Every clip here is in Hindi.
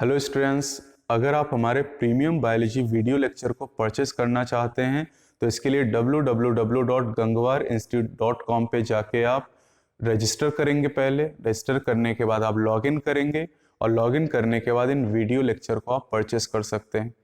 हेलो स्टूडेंट्स, अगर आप हमारे प्रीमियम बायोलॉजी वीडियो लेक्चर को परचेस करना चाहते हैं तो इसके लिए www.gangwarinstitute.com पे जाके आप रजिस्टर करेंगे। पहले रजिस्टर करने के बाद आप लॉगिन करेंगे और लॉगिन करने के बाद इन वीडियो लेक्चर को आप परचेस कर सकते हैं।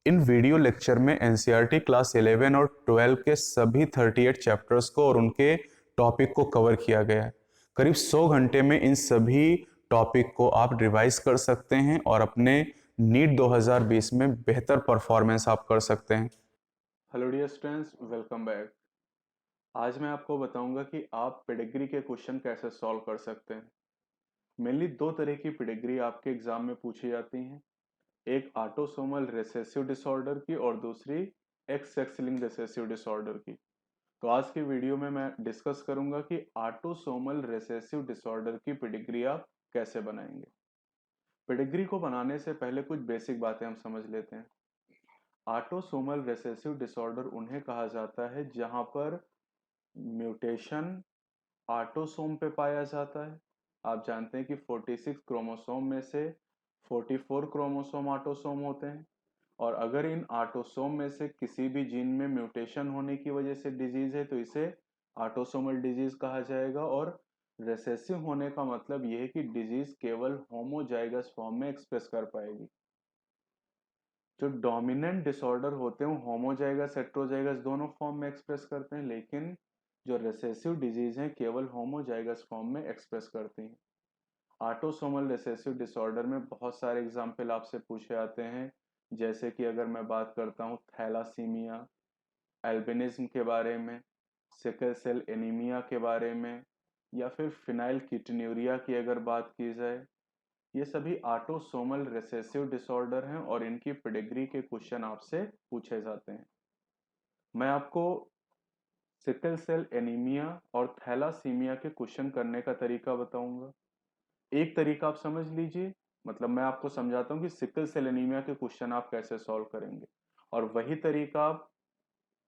इन वीडियो लेक्चर में एनसीईआरटी क्लास 11 और 12 के सभी 38 चैप्टर्स को और उनके टॉपिक को कवर किया गया है। करीब 100 घंटे में इन सभी टॉपिक को आप रिवाइज कर सकते हैं और अपने नीट 2020 में बेहतर परफॉर्मेंस आप कर सकते हैं। Hello dear students, welcome back. आज मैं आपको बताऊंगा कि आप पेडिग्री के क्वेश्चन कैसे सॉल्व कर सकते हैं। मेनली दो तरह की पेडिग्री आपके एग्जाम में पूछी जाती हैं, एक ऑटोसोमल रिसेसिव डिसऑर्डर की और दूसरी x sex linked recessive disorder की। तो आज की वीडियो में मैं डिस्कस करूंगा कि ऑटोसोमल रिसेसिव डिसऑर्डर की पेडिग्री आप कैसे बनाएंगे। पेडिग्री को बनाने से पहले कुछ बेसिक बातें हम समझ लेते हैं। ऑटोसोमल रिसेसिव डिसऑर्डर उन्हें कहा जाता है जहां पर म्यूटेशन ऑटोसोम पे पाया जाता है। आप जानते हैं कि 46 क्रोमोसोम में से 44 क्रोमोसोम ऑटोसोम होते हैं और अगर इन ऑटोसोम में से किसी भी जीन में म्यूटेशन होने की वजह से डिजीज है तो इसे ऑटोसोमल डिजीज कहा जाएगा। और रिसेसिव होने का मतलब यह है कि डिजीज केवल होमोजाइगस फॉर्म में एक्सप्रेस कर पाएगी। जो डोमिनेंट डिसऑर्डर होते हैं वो होमोजाइगस हेटेरोजाइगस दोनों फॉर्म में एक्सप्रेस करते हैं, लेकिन जो रिसेसिव डिजीज हैं केवल होमोजाइगस फॉर्म में एक्सप्रेस करती हैं। ऑटोसोमल रिसेसिव डिसऑर्डर में बहुत सारे एग्जाम्पल आपसे पूछे आते हैं, जैसे कि अगर मैं बात करता हूँ थैलासीमिया, एल्बिनिज्म के बारे में, सिकल सेल एनीमिया के बारे में, या फिर फिनाइल कीटोन्यूरिया की अगर बात की जाए, ये सभी ऑटोसोमल रिसेसिव डिसऑर्डर हैं और इनकी पेडिग्री के क्वेश्चन आपसे पूछे जाते हैं। मैं आपको सिकल सेल एनीमिया और थैलासीमिया के क्वेश्चन करने का तरीका बताऊंगा। एक तरीका आप समझ लीजिए, मतलब मैं आपको समझाता हूं कि सिकल सेल एनीमिया के क्वेश्चन आप कैसे सॉल्व करेंगे, और वही तरीका आप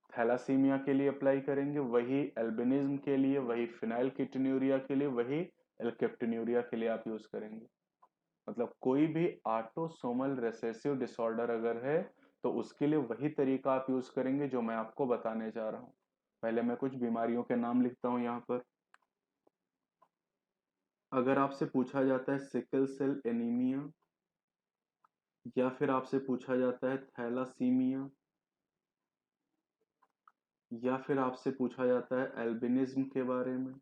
थैलासीमिया के लिए अप्लाई करेंगे, वही एल्बिनिज्म के लिए, वही फिनाइल कीटोन्यूरिया के लिए, वही एल्केप्टोन्यूरिया के लिए आप यूज करेंगे। मतलब कोई भी ऑटोसोमल रिसेसिव डिसऑर्डर अगर है तो उसके लिए वही तरीका आप यूज करेंगे जो मैं आपको बताने जा रहा हूं। पहले मैं कुछ बीमारियों के नाम लिखता हूं यहाँ पर। अगर आपसे पूछा जाता है सिकल सेल एनीमिया, या फिर आपसे पूछा जाता है थैलासीमिया, या फिर आपसे पूछा जाता है एल्बिनिज्म के बारे में,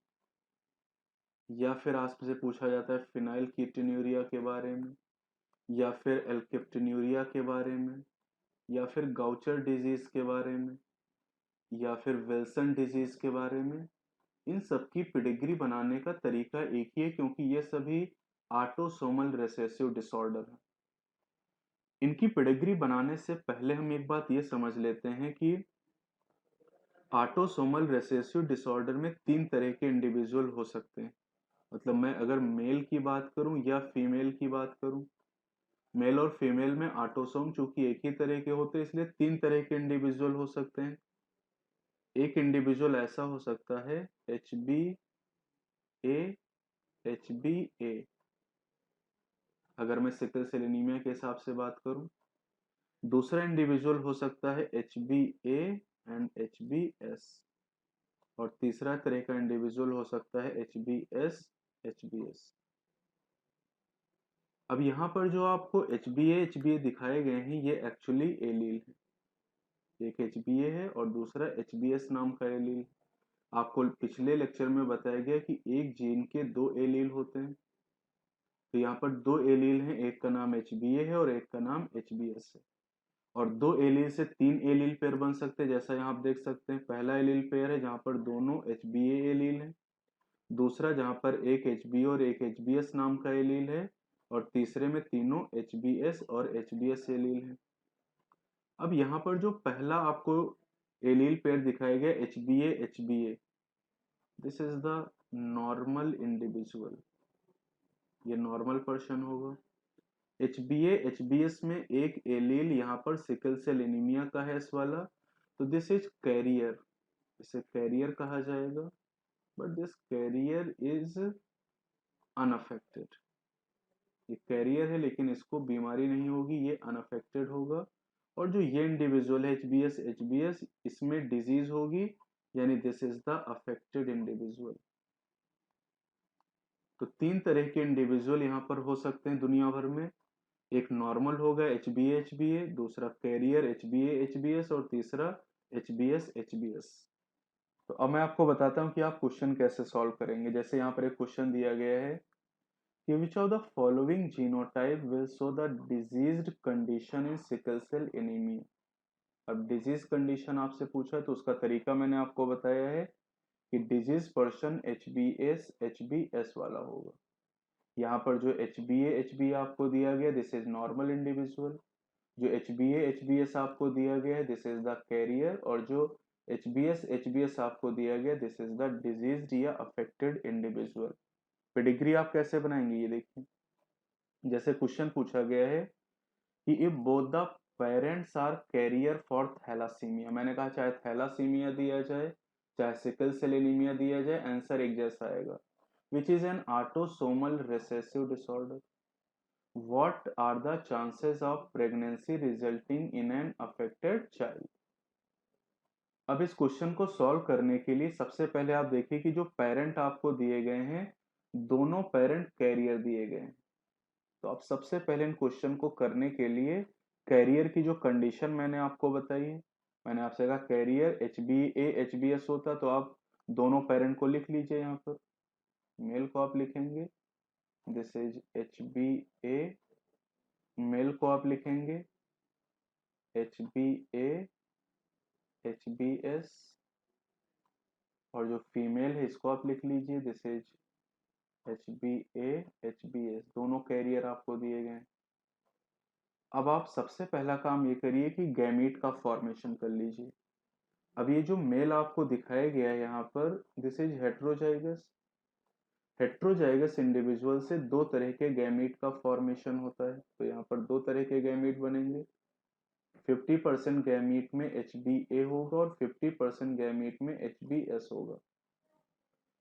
या फिर आपसे पूछा जाता है फिनाइल कीटोन्यूरिया के बारे में, या फिर एल्केप्टोन्यूरिया के बारे में, या फिर गाउचर डिजीज के बारे में, या फिर विल्सन डिजीज के बारे में, इन सब की पेडिग्री बनाने का तरीका एक ही है, क्योंकि ये सभी ऑटोसोमल रिसेसिव डिसऑर्डर है। इनकी पेडिग्री बनाने से पहले हम एक बात ये समझ लेते हैं कि ऑटोसोमल रिसेसिव डिसऑर्डर में तीन तरह के इंडिविजुअल हो सकते हैं। मतलब मैं अगर मेल की बात करूं या फीमेल की बात करूं, मेल और फीमेल में ऑटोसोम चूंकि एक ही तरह के होते हैं इसलिए तीन तरह के इंडिविजुअल हो सकते हैं। एक इंडिविजुअल ऐसा हो सकता है HbA HbA, अगर मैं सिकल सेल एनीमिया के हिसाब से बात करूं। दूसरा इंडिविजुअल हो सकता है HbA एंड HbS, और तीसरा तरह का इंडिविजुअल हो सकता है HbS HbS। अब यहाँ पर जो आपको HbA दिखाए गए हैं ये एक्चुअली एलील है। एक HbA है और दूसरा HbS नाम का एलील। आपको पिछले लेक्चर में बताया गया कि एक जीन के दो एलील होते हैं, तो यहाँ पर दो एलील हैं, एक का नाम HbA है और एक का नाम HbS है। और दो एलील से तीन एलील पेयर बन सकते हैं, जैसा यहाँ आप देख सकते हैं। पहला एलील पेयर है जहाँ पर दोनों HbA एलील है, दूसरा जहाँ पर एक HbA और एक HbS नाम का एलील है, और तीसरे में तीनों HbS और HbS एलील है। अब यहाँ पर जो पहला आपको एलील पेयर दिखाया गया HbA, this is the normal individual, ये नॉर्मल पर्सन होगा। HbA HbS में एक एलील यहाँ पर सिकल सेल एनीमिया का है इस वाला, तो दिस इज कैरियर, इसे कैरियर कहा जाएगा, but this carrier is unaffected. ये कैरियर है लेकिन इसको बीमारी नहीं होगी, ये अनअफेक्टेड होगा। और जो ये इंडिविजुअल है एच बी एस इसमें डिजीज होगी, यानी this is the affected individual. तो तीन तरह के इंडिविजुअल यहाँ पर हो सकते हैं दुनिया भर में। एक नॉर्मल होगा एच बी ए, दूसरा कैरियर एच बी एस और तीसरा एच बी एस। तो अब मैं आपको बताता हूँ कि आप क्वेश्चन कैसे सॉल्व करेंगे। जैसे यहाँ पर एक क्वेश्चन दिया गया है कि which of the following genotype will show the diseased condition in sickle cell anemia। अब डिजीज कंडीशन आपसे पूछा है तो उसका तरीका मैंने आपको बताया है कि disease person H B S वाला होगा। यहाँ पर जो एच बी ए आपको दिया गया दिस इज नॉर्मल इंडिविजुअल, जो एच बी एस आपको दिया गया है दिस इज द कैरियर, और जो एच बी एस आपको दिया गया दिस इज द डिजीज या अफेक्टेड इंडिविजुअल। पेडिग्री आप कैसे बनाएंगे ये देखिए। जैसे क्वेश्चन पूछा गया है कि if both the parents are carrier for thalassaemia, मैंने कहा चाहे थैलासीमिया दिया जाए चाहे सिकल सेल एनीमिया दिया जाए आंसर एक जैसा आएगा। Which is an autosomal recessive disorder, what are the chances of pregnancy resulting in an affected child. अब इस क्वेश्चन को सॉल्व करने के लिए सबसे पहले आप देखिए कि जो पेरेंट आपको दिए गए हैं दोनों पेरेंट कैरियर दिए गए हैं। तो अब सबसे पहले इन क्वेश्चन को करने के लिए कैरियर की जो कंडीशन मैंने आपको बताई है, मैंने आपसे कहा कैरियर एच बी एस होता तो आप दोनों पेरेंट को लिख लीजिए। यहाँ पर मेल को आप लिखेंगे this is H B A, male को आप लिखेंगे एच बी एस, और जो फीमेल है इसको आप लिख लीजिए this is H B S, दोनों कैरियर आपको दिए गए। अब आप सबसे पहला काम ये करिए कि गैमीट का फॉर्मेशन कर लीजिए। अब ये जो मेल आपको दिखाया गया है यहाँ पर this is heterozygous. Heterozygous individual से दो तरह के गैमीट का फॉर्मेशन होता है, तो यहाँ पर दो तरह के गैमीट बनेंगे। 50% गैमीट में एच बी ए होगा और 50% गैमीट में एच बी एस होगा।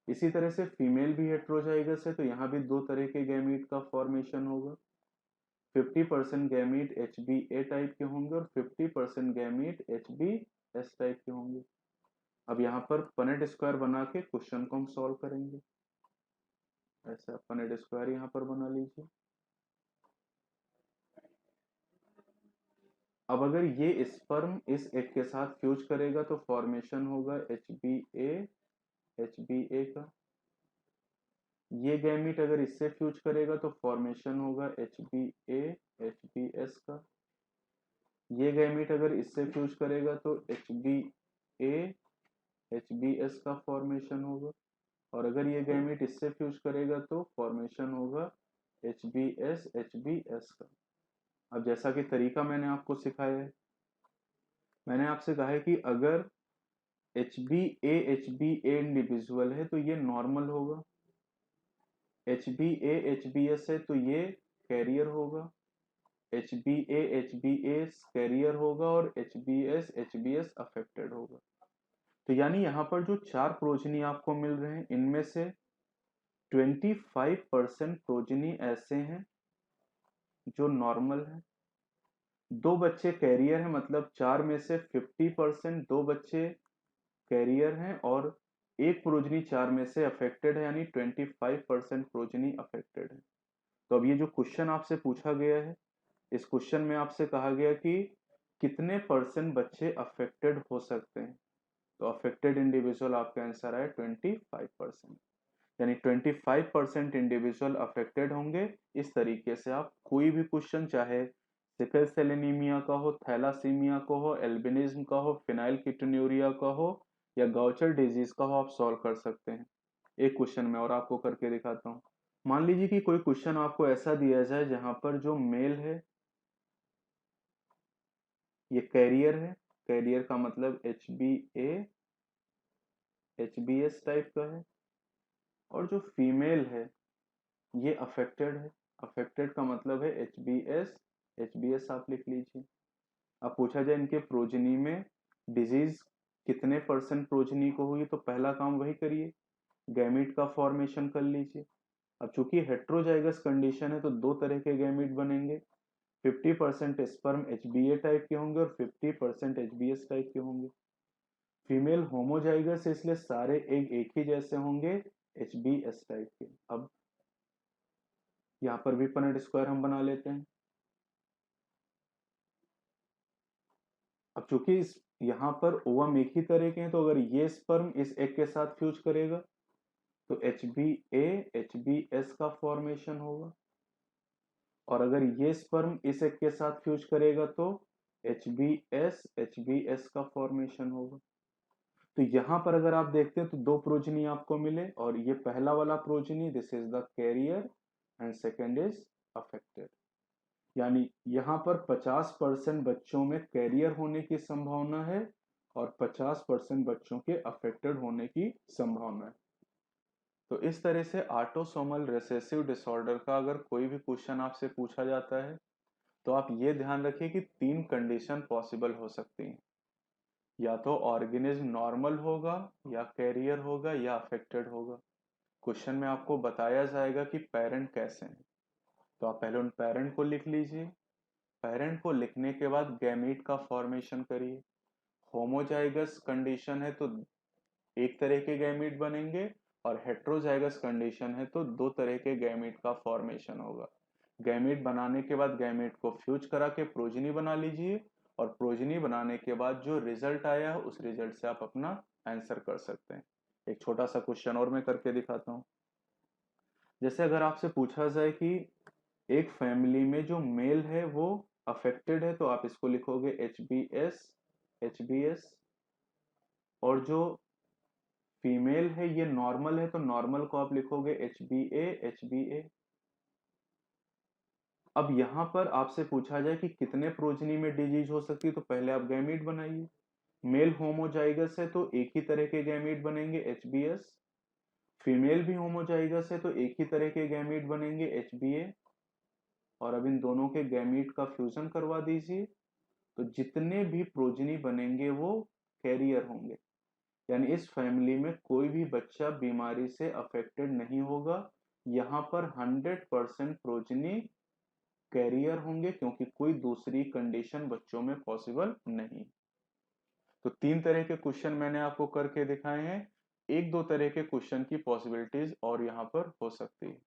इसी तरह से फीमेल भी हेट्रोजाइगस है तो यहाँ भी दो तरह के गैमीट का फॉर्मेशन होगा। 50% gamete H B A type के होंगे और 50% gamete H B S type के होंगे। अब यहाँ पर पनेट स्क्वायर बना के क्वेश्चन को हम सॉल्व करेंगे। ऐसा पनेट स्क्वायर यहाँ पर बना लीजिए। अब अगर ये स्पर्म इस एग के साथ फ्यूज करेगा तो फॉर्मेशन होगा एच बी ए का। ये गैमीट अगर इससे फ्यूज करेगा तो फॉर्मेशन होगा एच बी एस का। ये गैमीट अगर इससे फ्यूज करेगा तो एच बी एस का फॉर्मेशन होगा, और अगर ये गैमीट इससे फ्यूज करेगा तो फॉर्मेशन होगा एच बी एस का। अब जैसा कि तरीका मैंने आपको सिखाया है, मैंने आपसे कहा है कि अगर एच बी ए इंडिविजुअल है तो ये नॉर्मल होगा, एच बी एस है तो ये कैरियर होगा, एच बी एस कैरियर होगा और एच बी एस अफेक्टेड होगा। तो यानी यहाँ पर जो चार प्रोजनी आपको मिल रहे हैं इनमें से 25% प्रोजनी ऐसे हैं जो नॉर्मल है, दो बच्चे कैरियर हैं, मतलब चार में से 50% दो बच्चे कैरियर हैं और एक प्रोजनी चार में से अफेक्टेड है, यानी 25% प्रोजनी अफेक्टेड है। तो अब ये जो क्वेश्चन आपसे पूछा गया है इस क्वेश्चन में आपसे कहा गया कि कितने परसेंट बच्चे अफेक्टेड हो सकते हैं, तो अफेक्टेड इंडिविजुअल आपका आंसर है 25%, यानी 25% इंडिविजुअल अफेक्टेड होंगे। इस तरीके से आप कोई भी क्वेश्चन चाहे सिकल सेल एनीमिया का हो, थैलासीमिया का हो, एल्बिनिज्म का हो, फिनाइलकीटोन्यूरिया का हो या गाउचर डिजीज का हो आप सॉल्व कर सकते हैं। एक क्वेश्चन में और आपको करके दिखाता हूँ। मान लीजिए कि कोई क्वेश्चन आपको ऐसा दिया जाए जहां पर जो मेल है ये कैरियर है, कैरियर का मतलब एच बी एस टाइप का है, और जो फीमेल है ये अफेक्टेड है, अफेक्टेड का मतलब है एच बी एस आप लिख लीजिए। अब पूछा जाए इनके प्रोजनी में डिजीज कितने परसेंट प्रोजनी को हुई, तो पहला काम वही करिए, गैमीट का फॉर्मेशन कर लीजिए। अब चूंकि हेट्रोजाइगस कंडीशन है तो दो तरह के गैमीट बनेंगे, 50% स्पर्म HbA टाइप के होंगे और 50% HbS टाइप के होंगे। फीमेल होमोजाइगस है इसलिए सारे एग एक ही जैसे होंगे, HbS टाइप के। अब यहाँ पर भी पनेट स्क्वायर हम बना लेते हैं। अब चूंकि इस यहाँ पर ओवम एक ही तरह के हैं तो अगर ये स्पर्म इस एग के साथ फ्यूज करेगा तो HbA HbS का फॉर्मेशन होगा, और अगर ये स्पर्म इस एग के साथ फ्यूज करेगा तो HbS HbS का फॉर्मेशन होगा। तो यहां पर अगर आप देखते हैं तो दो प्रोजनी आपको मिले, और ये पहला वाला progeny this is the carrier and second is affected. यानी यहाँ पर 50% बच्चों में कैरियर होने की संभावना है और 50% बच्चों के अफेक्टेड होने की संभावना है। तो इस तरह से ऑटोसोमल रिसेसिव डिसऑर्डर का अगर कोई भी क्वेश्चन आपसे पूछा जाता है तो आप ये ध्यान रखिए कि तीन कंडीशन पॉसिबल हो सकती हैं, या तो ऑर्गेनिज्म नॉर्मल होगा, या कैरियर होगा, या अफेक्टेड होगा। क्वेश्चन में आपको बताया जाएगा कि पेरेंट कैसे हैं, तो आप पहले उन पेरेंट को लिख लीजिए। पेरेंट को लिखने के बाद गैमीट का फॉर्मेशन करिए। होमोजाइगस कंडीशन है तो एक तरह के गैमीट बनेंगे, और हेट्रोजाइगस कंडीशन है तो दो तरह के गैमीट का फॉर्मेशन होगा। गैमीट बनाने के बाद गैमीट को फ्यूज करा के प्रोजनी बना लीजिए, और प्रोजनी बनाने के बाद जो रिजल्ट आया है उस रिजल्ट से आप अपना आंसर कर सकते हैं। एक छोटा सा क्वेश्चन और मैं करके दिखाता हूँ। जैसे अगर आपसे पूछा जाए कि एक फैमिली में जो मेल है वो अफेक्टेड है तो आप इसको लिखोगे HbS, और जो फीमेल है ये नॉर्मल है तो नॉर्मल को आप लिखोगे HbA। अब यहां पर आपसे पूछा जाए कि कितने प्रोजनी में डिजीज हो सकती है तो पहले आप गैमीट बनाइए। मेल होमोजाइगस है तो एक ही तरह के गैमीट बनेंगे HbS, फीमेल भी होमोजाइगस है तो एक ही तरह के गैमीट बनेंगे HbA, और अब इन दोनों के गैमीट का फ्यूजन करवा दीजिए तो जितने भी प्रोजनी बनेंगे वो कैरियर होंगे। यानी इस फैमिली में कोई भी बच्चा बीमारी से अफेक्टेड नहीं होगा। यहाँ पर 100% प्रोजनी कैरियर होंगे क्योंकि कोई दूसरी कंडीशन बच्चों में पॉसिबल नहीं। तो तीन तरह के क्वेश्चन मैंने आपको करके दिखाए हैं, एक दो तरह के क्वेश्चन की पॉसिबिलिटीज और यहाँ पर हो सकती है।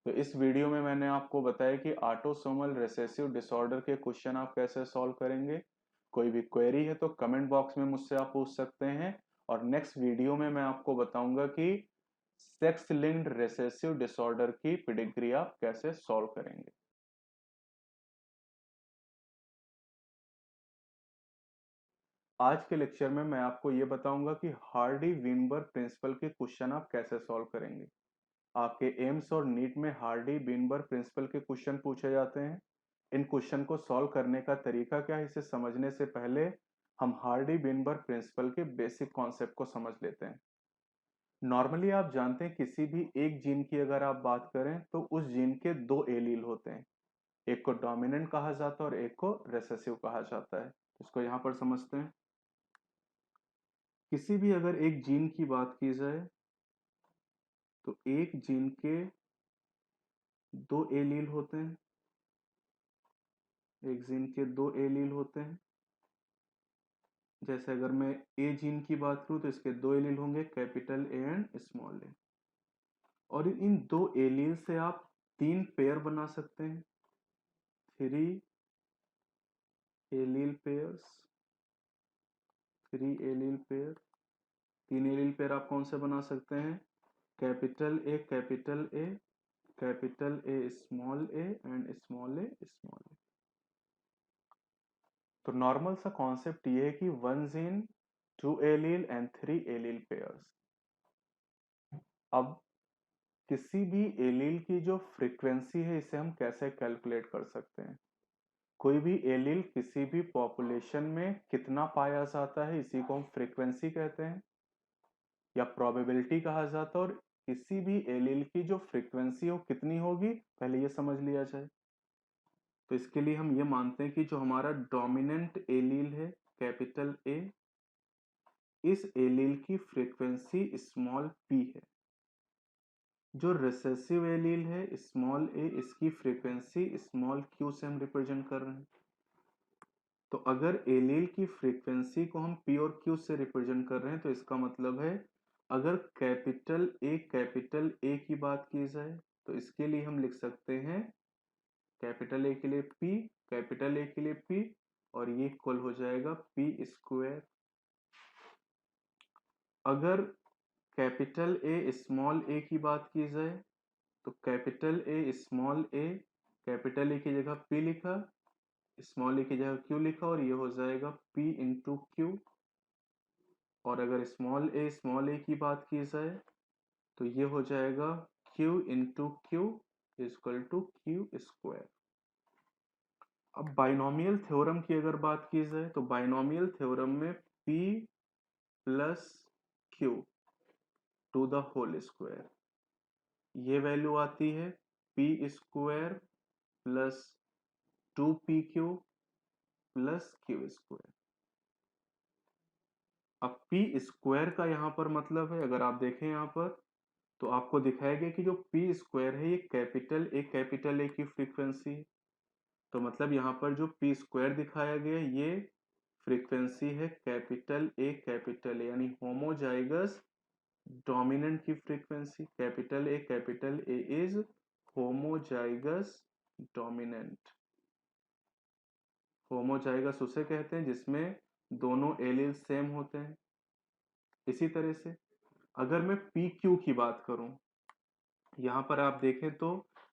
तो इस वीडियो में मैंने आपको बताया कि ऑटोसोमल रिसेसिव डिसऑर्डर के क्वेश्चन आप कैसे सॉल्व करेंगे। कोई भी क्वेरी है तो कमेंट बॉक्स में मुझसे आप पूछ सकते हैं, और नेक्स्ट वीडियो में मैं आपको बताऊंगा कि सेक्स लिंक्ड रिसेसिव डिसऑर्डर की पेडिग्री आप कैसे सॉल्व करेंगे। आज के लेक्चर में मैं आपको ये बताऊंगा कि हार्डी विनबर्ग प्रिंसिपल के क्वेश्चन आप कैसे सॉल्व करेंगे। आपके एम्स और नीट में हार्डी विनबर्ग प्रिंसिपल के क्वेश्चन पूछे जाते हैं। इन क्वेश्चन को सॉल्व करने का तरीका क्या है इसे समझने से पहले हम हार्डी विनबर्ग प्रिंसिपल के बेसिक कॉन्सेप्ट को समझ लेते हैं। नॉर्मली आप जानते हैं किसी भी एक जीन की अगर आप बात करें तो उस जीन के दो एलील होते हैं, एक को डोमिनेंट कहा जाता है और एक को रेसेसिव कहा जाता है। इसको यहां पर समझते हैं। किसी भी अगर एक जीन की बात की जाए तो एक जीन के दो एलील होते हैं, एक जीन के दो एलील होते हैं। जैसे अगर मैं ए जीन की बात करूं तो इसके दो एलील होंगे, capital A and small A, और इन दो एलील से आप तीन पेयर बना सकते हैं, three allele pairs, three allele pair. तीन एलील पेयर आप कौन से बना सकते हैं, capital A capital A, capital A small A and small A small A. तो नॉर्मल सा कॉन्सेप्ट ये है कि one gene two allele and three allele pairs. अब किसी भी एलील की जो फ्रीक्वेंसी है इसे हम कैसे कैलकुलेट कर सकते हैं। कोई भी एलील किसी भी पॉपुलेशन में कितना पाया जाता है इसी को हम फ्रीक्वेंसी कहते हैं या प्रोबेबिलिटी कहा जाता है, और किसी भी एलील की जो फ्रीक्वेंसी हो कितनी होगी पहले ये समझ लिया जाए। तो इसके लिए हम ये मानते हैं कि जो हमारा डोमिनेंट एलील है कैपिटल ए, इस एलील की फ्रीक्वेंसी स्मॉल पी है। जो रिसेसिव एलील है स्मॉल ए, इसकी फ्रीक्वेंसी स्मॉल क्यू से हम रिप्रेजेंट कर रहे हैं। तो अगर एलील की फ्रीक्वेंसी को हम पी और क्यू से रिप्रेजेंट कर रहे हैं तो इसका मतलब है अगर कैपिटल ए की बात की जाए तो इसके लिए हम लिख सकते हैं कैपिटल ए के लिए पी, कैपिटल ए के लिए पी, और ये इक्वल हो जाएगा पी स्क्वायर। अगर कैपिटल ए स्मॉल ए की बात की जाए तो capital A small A, capital ए की जगह पी लिखा, स्मॉल ए की जगह क्यू लिखा, और ये हो जाएगा पी इंटू क्यू। और अगर स्मॉल ए की बात की जाए तो ये हो जाएगा Q into Q equal to Q square. अब बाइनोमियल थ्योरम की अगर बात की जाए तो बाइनोमियल थ्योरम में p plus Q to the whole square, ये वैल्यू आती है P square plus 2pq plus Q square. अब पी स्क्वायर का यहां पर मतलब है, अगर आप देखें यहां पर तो आपको दिखाएगा कि जो पी स्क्वायर है ये कैपिटल ए की फ्रीक्वेंसी है। तो मतलब यहाँ पर जो पी स्क्वायर दिखाया गया ये फ्रीक्वेंसी है कैपिटल ए, यानी होमोजाइगस डोमिनेंट की frequency. Capital A is homozygous dominant. Homozygous उसे कहते हैं जिसमें दोनों एलील सेम होते हैं। इसी तरह से अगर मैं पी क्यू की बात करूं, यहां पर आप देखें तो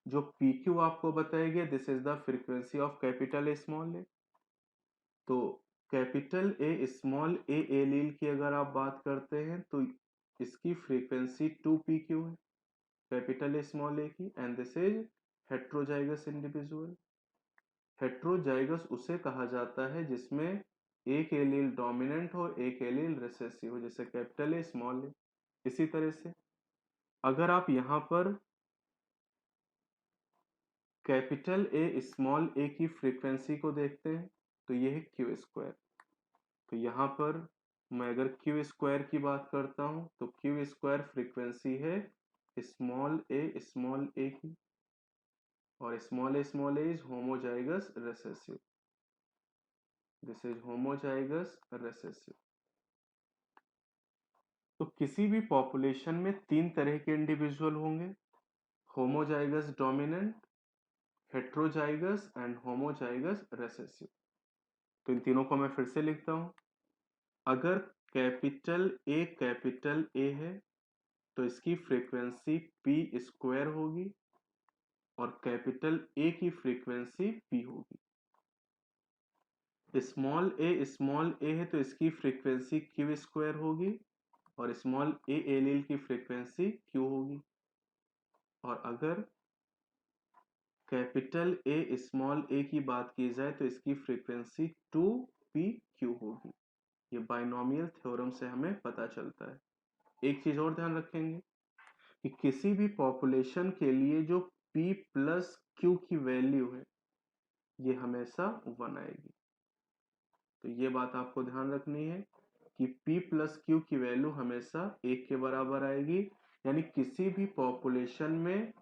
जो पी क्यू आपको बताया गया this is the frequency of capital A small A. तो capital A small A allele की अगर आप बात करते हैं तो इसकी फ्रीक्वेंसी 2pq है, कैपिटल ए स्मॉल ए की, and this is heterozygous individual. Heterozygous उसे कहा जाता है जिसमें एक एलील डोमिनेंट हो एक एलील रिसेसिव हो, जैसे कैपिटल ए स्मॉल ए। इसी तरह से अगर आप यहां पर कैपिटल ए स्मॉल ए की फ्रीक्वेंसी को देखते हैं तो ये है क्यू स्क्वायर। तो यहां पर मैं अगर क्यू स्क्वायर की बात करता हूं तो क्यू स्क्वायर फ्रीक्वेंसी है स्मॉल ए की, और small A is homozygous recessive. This is homozygous recessive. तो किसी भी पॉपुलेशन में तीन तरह के इंडिविजुअल होंगे, homozygous dominant, heterozygous and homozygous recessive. तो इन तीनों को मैं फिर से लिखता हूं। अगर कैपिटल ए है तो इसकी फ्रीक्वेंसी पी स्क्वायर होगी और कैपिटल ए की फ्रीक्वेंसी पी होगी। स्मॉल ए है तो इसकी फ्रीक्वेंसी क्यू स्क्वायर होगी और स्मॉल ए एलील की फ्रीक्वेंसी क्यू होगी। और अगर कैपिटल ए स्मॉल ए की बात की जाए तो इसकी फ्रीक्वेंसी 2pq होगी। ये बाइनोमियल थ्योरम से हमें पता चलता है। एक चीज और ध्यान रखेंगे कि किसी भी पॉपुलेशन के लिए जो p प्लस क्यू की वैल्यू है ये हमेशा 1 आएगी। तो ये बात आपको ध्यान रखनी है कि p प्लस क्यू की वैल्यू हमेशा 1 के बराबर आएगी, यानी किसी भी पॉपुलेशन में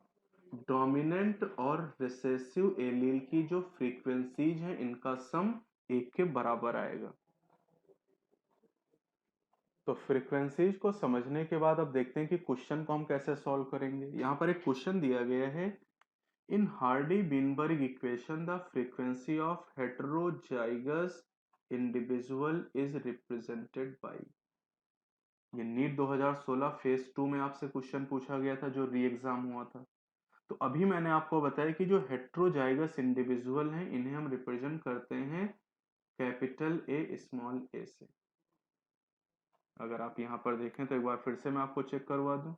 डोमिनेंट और रिसेसिव एलील की जो फ्रीक्वेंसीज हैं इनका सम 1 के बराबर आएगा। तो फ्रीक्वेंसीज को समझने के बाद अब देखते हैं कि क्वेश्चन को हम कैसे सॉल्व करेंगे। यहां पर एक क्वेश्चन दिया गया है, in Hardy Weinberg equation the frequency of heterozygous individual is represented by. ये नीट 2016 फेज 2 में आपसे क्वेश्चन पूछा गया था जो री एग्जाम हुआ था। तो अभी मैंने आपको बताया कि जो हेटेरोजाइगस इंडिविजुअल हैं इन्हें हम रिप्रेजेंट करते हैं कैपिटल ए स्मॉल ए से। अगर आप यहां पर देखें तो एक बार फिर से मैं आपको चेक करवा दूं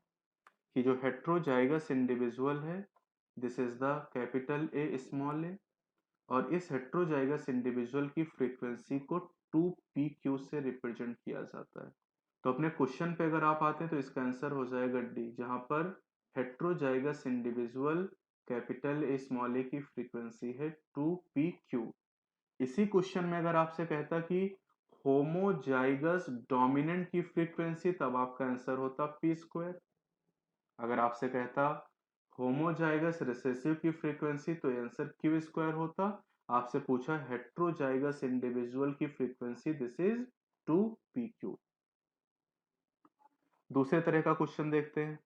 कि जो हेटेरोजाइगस इंडिविजुअल है this is the capital A small A, और इस हेटेरोजाइगस इंडिविजुअल की फ्रीक्वेंसी को 2pq से रिप्रेजेंट किया जाता है। तो अपने क्वेश्चन पे अगर आप आते हैं तो इसका आंसर हो जाएगा डी, जहां पर heterozygous individual capital A small A की फ्रीक्वेंसी है 2pq। इसी क्वेश्चन में अगर आपसे कहता कि होमोजाइगस डोमिनेंट की फ्रीक्वेंसी, तब आपका आंसर होता पी स्क्वायर। अगर आपसे कहता होमोजाइगस रिसेसिव की फ्रीक्वेंसी तो आंसर क्यू स्क्वायर होता। आपसे पूछा हेट्रोजाइगस इंडिविजुअल की फ्रीक्वेंसी, दिस इज 2pq। दूसरे तरह का क्वेश्चन देखते हैं।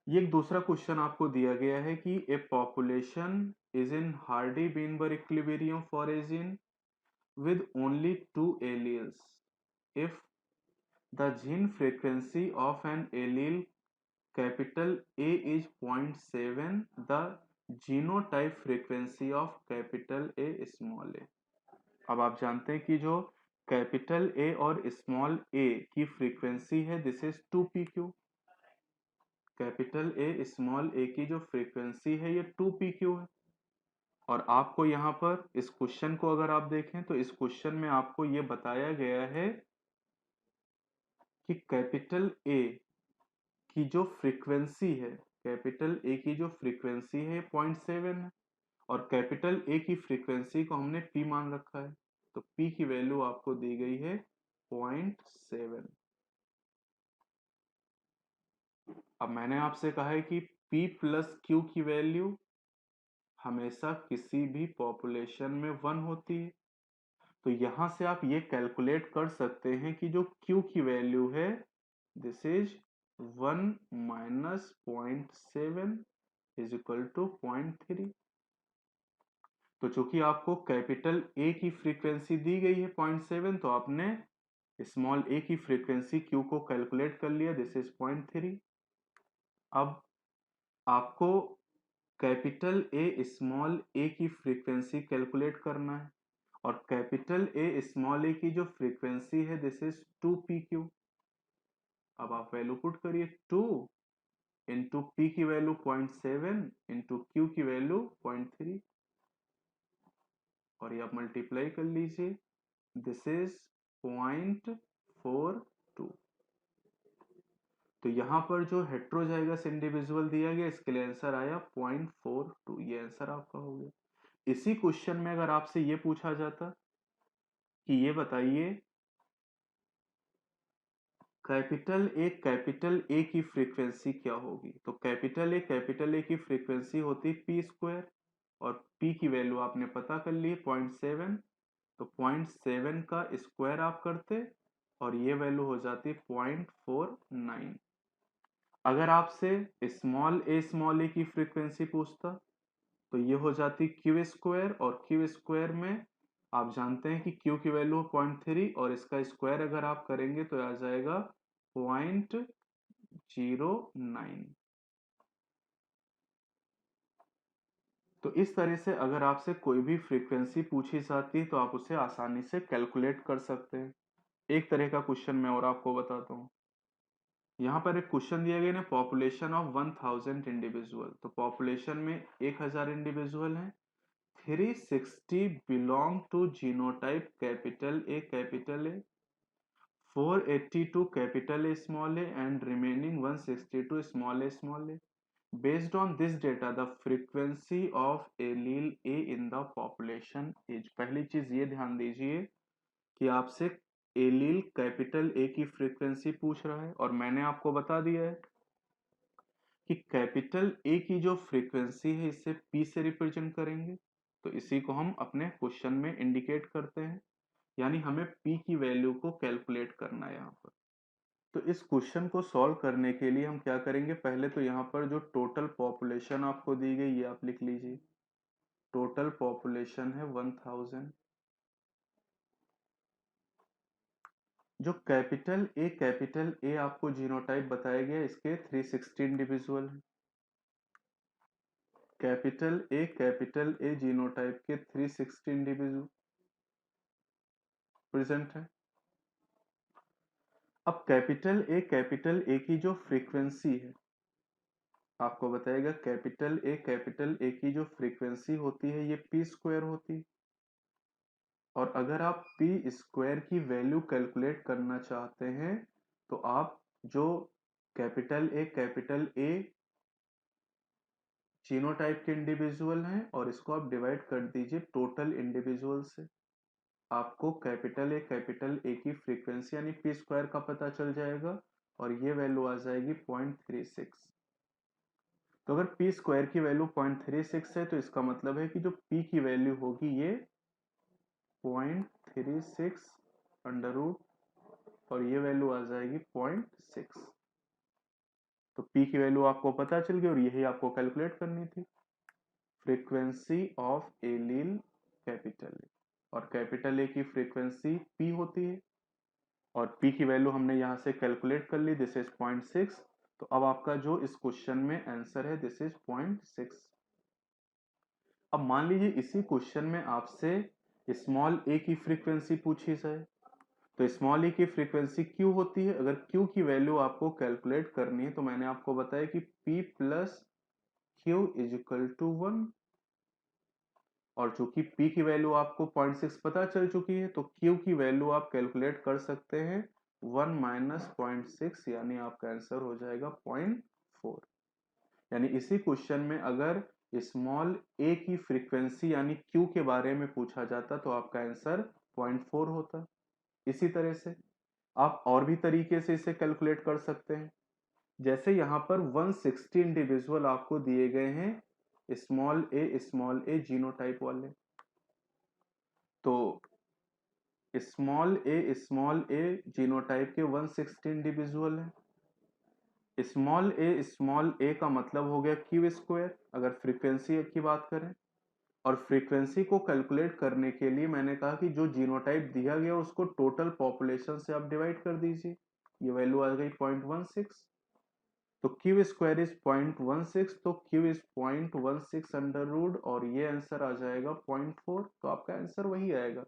ये एक दूसरा क्वेश्चन आपको दिया गया है कि a population is in Hardy Weinberg equilibrium for a gene with only two alleles. If the gene frequency of an allele capital A is 0.7, the genotype frequency of capital A small a। अब आप जानते हैं कि जो कैपिटल ए और स्मॉल ए की फ्रीक्वेंसी है this is 2pq। Capital A small A की जो फ्रीक्वेंसी है ये 2pq है। और आपको यहाँ पर इस क्वेश्चन को अगर आप देखें तो इस क्वेश्चन में आपको ये बताया गया है कि कैपिटल ए की जो फ्रीक्वेंसी है, कैपिटल ए की जो फ्रीक्वेंसी है 0.7 है और कैपिटल ए की फ्रीक्वेंसी को हमने पी मान रखा है। तो पी की वैल्यू आपको दी गई है 0.7। अब मैंने आपसे कहा है कि पी प्लस क्यू की वैल्यू हमेशा किसी भी पॉपुलेशन में 1 होती है। तो यहां से आप ये कैलकुलेट कर सकते हैं कि जो Q की वैल्यू है this is 1 minus 0.7 is equal to 0.3। तो चूंकि आपको कैपिटल ए की फ्रीक्वेंसी दी गई है 0.7 तो आपने स्मॉल ए की फ्रीक्वेंसी Q को कैलकुलेट कर लिया, दिस इज 0.3। अब आपको कैपिटल ए स्मॉल ए की फ्रीक्वेंसी कैलकुलेट करना है और कैपिटल ए स्मॉल ए की जो फ्रीक्वेंसी है दिस इज 2pq। अब आप वैल्यू पुट करिए 2 इंटू पी की वैल्यू 0.7 इंटू क्यू की वैल्यू 0.3 और ये आप मल्टीप्लाई कर लीजिए, दिस इज 0.42। तो यहां पर जो हेट्रोजाइगस इंडिविजुअल दिया गया इसके लिए आंसर आया 0.42। ये आंसर आपका हो गया। इसी क्वेश्चन में अगर आपसे ये पूछा जाता कि ये बताइए कैपिटल ए की फ्रीक्वेंसी क्या होगी, तो कैपिटल ए की फ्रीक्वेंसी होती पी स्क्वायर और पी की वैल्यू आपने पता कर ली 0.7। तो 0.7 का स्क्वायर आप करते और ये वैल्यू हो जाती 0.49। अगर आपसे स्मॉल ए की फ्रीक्वेंसी पूछता तो ये हो जाती क्यू स्क्वायर और क्यू स्क्वायर में आप जानते हैं कि क्यू की वैल्यू 0.3 और इसका स्क्वायर अगर आप करेंगे तो आ जाएगा 0.09। तो इस तरह से अगर आपसे कोई भी फ्रीक्वेंसी पूछी जाती है तो आप उसे आसानी से कैलकुलेट कर सकते हैं। एक तरह का क्वेश्चन मैं और आपको बताता हूँ। यहाँ पर एक क्वेश्चन दिया गया ना, पॉपुलेशन ऑफ 1000 इंडिविजुअल। तो पॉपुलेशन में 1000 इंडिविजुअल हैं। 360 belong to genotype capital A, 482 capital A small A and remaining 162 small a. Based on this data, the frequency of allele A in the population is। पहली चीज ये ध्यान दीजिए कि आपसे एलील कैपिटल ए की फ्रीक्वेंसी पूछ रहा है और मैंने आपको बता दिया है कि कैपिटल ए की जो फ्रीक्वेंसी है इसे पी से रिप्रेजेंट करेंगे। तो इसी को हम अपने क्वेश्चन में इंडिकेट करते हैं, यानी हमें पी की वैल्यू को कैलकुलेट करना है यहाँ पर। तो इस क्वेश्चन को सॉल्व करने के लिए हम क्या करेंगे, पहले तो यहाँ पर जो टोटल पॉपुलेशन आपको दी गई ये आप लिख लीजिए। टोटल पॉपुलेशन है 1000। जो कैपिटल ए आपको जीनोटाइप बताया गया इसके 360 इंडिविजुअल हैं। कैपिटल ए जीनोटाइप के 360 इंडिविजुअल प्रेजेंट है। अब कैपिटल ए की जो फ्रीक्वेंसी है आपको बताएगा, कैपिटल ए की जो फ्रीक्वेंसी होती है ये पी स्क्वायर होती है। और अगर आप पी स्क्वायर की वैल्यू कैलकुलेट करना चाहते हैं तो आप जो कैपिटल ए जीनोटाइप के इंडिविजुअल हैं और इसको आप डिवाइड कर दीजिए टोटल इंडिविजुअल से, आपको कैपिटल ए की फ्रीक्वेंसी यानी पी स्क्वायर का पता चल जाएगा और ये वैल्यू आ जाएगी 0.36। तो अगर पी स्क्वायर की वैल्यू 0.36 है तो इसका मतलब है कि जो पी की वैल्यू होगी ये 0.36 अंडर रूट और ये वैल्यू आ जाएगी 0.6। तो पी की वैल्यू आपको पता चल गई और यही आपको कैलकुलेट करनी थी, frequency of allele capital A, और कैपिटल ए की फ्रीक्वेंसी पी होती है और पी की वैल्यू हमने यहां से कैलकुलेट कर ली, दिस इज 0.6। तो अब आपका जो इस क्वेश्चन में आंसर है दिस इज 0.6। अब मान लीजिए इसी क्वेश्चन में आपसे स्मॉल ए की फ्रीक्वेंसी पूछी जाए, तो स्मॉल ए की फ्रीक्वेंसी क्यू होती है। अगर क्यू की वैल्यू आपको कैलकुलेट करनी है तो मैंने आपको बताया कि P plus Q is equal to 1, और चूंकि P की वैल्यू आपको 0.6 पता चल चुकी है तो Q की वैल्यू आप कैलकुलेट कर सकते हैं 1 माइनस 0.6, यानी आपका आंसर हो जाएगा 0.4। यानी इसी क्वेश्चन में अगर स्मॉल a की फ्रीक्वेंसी यानी Q के बारे में पूछा जाता तो आपका आंसर 0.4 होता। इसी तरह से आप और भी तरीके से इसे कैलकुलेट कर सकते हैं। जैसे यहाँ पर 160 इंडिविजुअल आपको दिए गए हैं स्मॉल ए जीनोटाइप वाले, तो स्मॉल ए जीनोटाइप के 160 इंडिविजुअल है। स्मॉल ए का मतलब हो गया क्यू स्क्वायर अगर फ्रीक्वेंसी की बात करें, और फ्रीक्वेंसी को कैलकुलेट करने के लिए मैंने कहा कि जो जीनोटाइप दिया गया उसको टोटल पॉपुलेशन से आप डिवाइड कर दीजिए, ये वैल्यू आ गई 0.16। तो क्यू स्क्वायर इज 0.16, तो क्यू इज 0.16 अंडर रूट और ये आंसर आ जाएगा 0.4। तो आपका आंसर वही आएगा,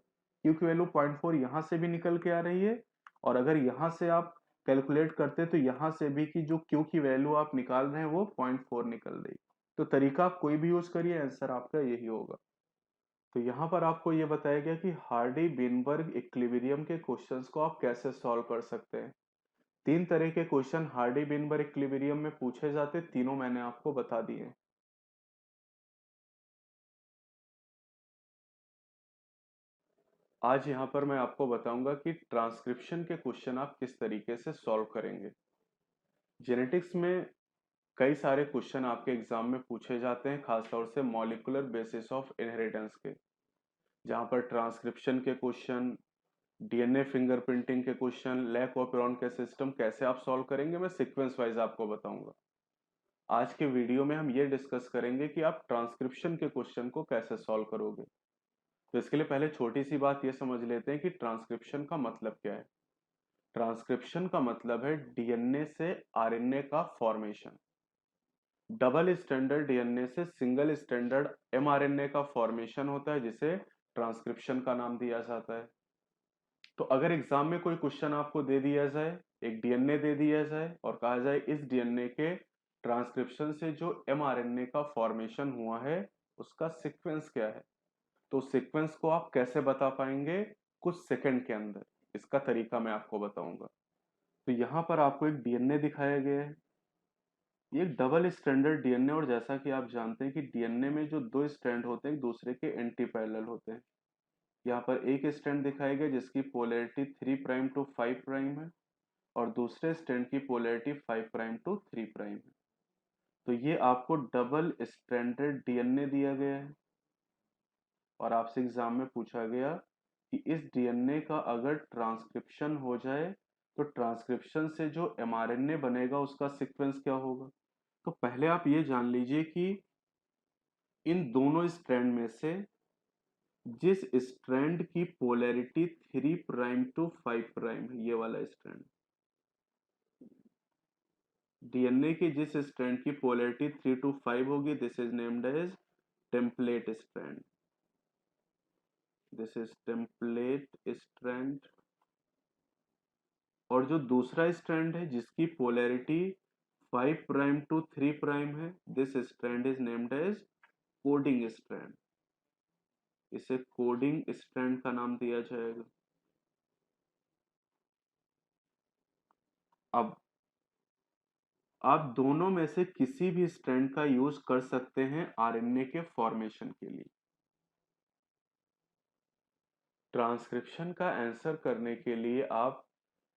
क्यू की वैल्यू 0.4 यहां से भी निकल के आ रही है, और अगर यहां से आप कैलकुलेट करते तो यहां से भी कि जो क्यू की वैल्यू आप निकाल रहे हैं वो 0.4 निकल रही। तो तरीका आप कोई भी यूज करिए आंसर आपका यही होगा। तो यहाँ पर आपको ये बताया गया कि हार्डी बीनबर्ग इक्विलिब्रियम के क्वेश्चंस को आप कैसे सॉल्व कर सकते हैं। तीन तरह के क्वेश्चन हार्डी बीनबर्ग इक्विलिब्रियम में पूछे जाते, तीनों मैंने आपको बता दिए। आज यहाँ पर मैं आपको बताऊंगा कि ट्रांसक्रिप्शन के क्वेश्चन आप किस तरीके से सॉल्व करेंगे। जेनेटिक्स में कई सारे क्वेश्चन आपके एग्जाम में पूछे जाते हैं, खासतौर से मॉलिक्यूलर बेसिस ऑफ इनहेरिटेंस के, जहाँ पर ट्रांसक्रिप्शन के क्वेश्चन, डीएनए फिंगरप्रिंटिंग के क्वेश्चन, लैक ऑपेरॉन के सिस्टम कैसे आप सॉल्व करेंगे मैं सीक्वेंस वाइज आपको बताऊंगा। आज के वीडियो में हम ये डिस्कस करेंगे कि आप ट्रांसक्रिप्शन के क्वेश्चन को कैसे सॉल्व करोगे। तो इसके लिए पहले छोटी सी बात ये समझ लेते हैं कि ट्रांसक्रिप्शन का मतलब क्या है। ट्रांसक्रिप्शन का मतलब है डीएनए से आरएनए का फॉर्मेशन। डबल स्टैंडर्ड डीएनए से सिंगल स्टैंडर्ड एमआरएनए का फॉर्मेशन होता है, जिसे ट्रांसक्रिप्शन का नाम दिया जाता है। तो अगर एग्जाम में कोई क्वेश्चन आपको दे दिया जाए, एक डीएनए दे दिया जाए और कहा जाए इस डीएनए के ट्रांसक्रिप्शन से जो एमआरएनए का फॉर्मेशन हुआ है उसका सीक्वेंस क्या है, तो सीक्वेंस को आप कैसे बता पाएंगे कुछ सेकंड के अंदर, इसका तरीका मैं आपको बताऊंगा। तो यहाँ पर आपको एक डीएनए दिखाया गया है, ये एक डबल स्टैंडर्ड डीएनए, और जैसा कि आप जानते हैं कि डीएनए में जो दो स्ट्रैंड होते हैं एक दूसरे के एंटी पैरेलल होते हैं। यहाँ पर एक स्ट्रैंड दिखाया गया जिसकी पोलैरिटी 3 प्राइम टू 5 प्राइम है और दूसरे स्ट्रैंड की पोलैरिटी 5 प्राइम टू 3 प्राइम है। तो ये आपको डबल स्ट्रैंडेड डीएनए दिया गया है और आपसे एग्जाम में पूछा गया कि इस डीएनए का अगर ट्रांसक्रिप्शन हो जाए तो ट्रांसक्रिप्शन से जो एमआरएनए बनेगा उसका सीक्वेंस क्या होगा। तो पहले आप ये जान लीजिए कि इन दोनों स्ट्रैंड में से जिस स्ट्रैंड की पोलैरिटी 3 प्राइम टू 5 प्राइम है, ये वाला स्ट्रैंड, डीएनए की जिस स्ट्रैंड की पोलैरिटी 3 टू 5 होगी this is named as template strand, this is template strand. और जो दूसरा स्ट्रैंड है जिसकी पोलैरिटी 5 प्राइम टू 3 प्राइम है, this strand is named as coding strand, इसे कोडिंग स्ट्रैंड का नाम दिया जाएगा। अब आप दोनों में से किसी भी स्ट्रैंड का यूज कर सकते हैं आरएनए के फॉर्मेशन के लिए। ट्रांसक्रिप्शन का आंसर करने के लिए आप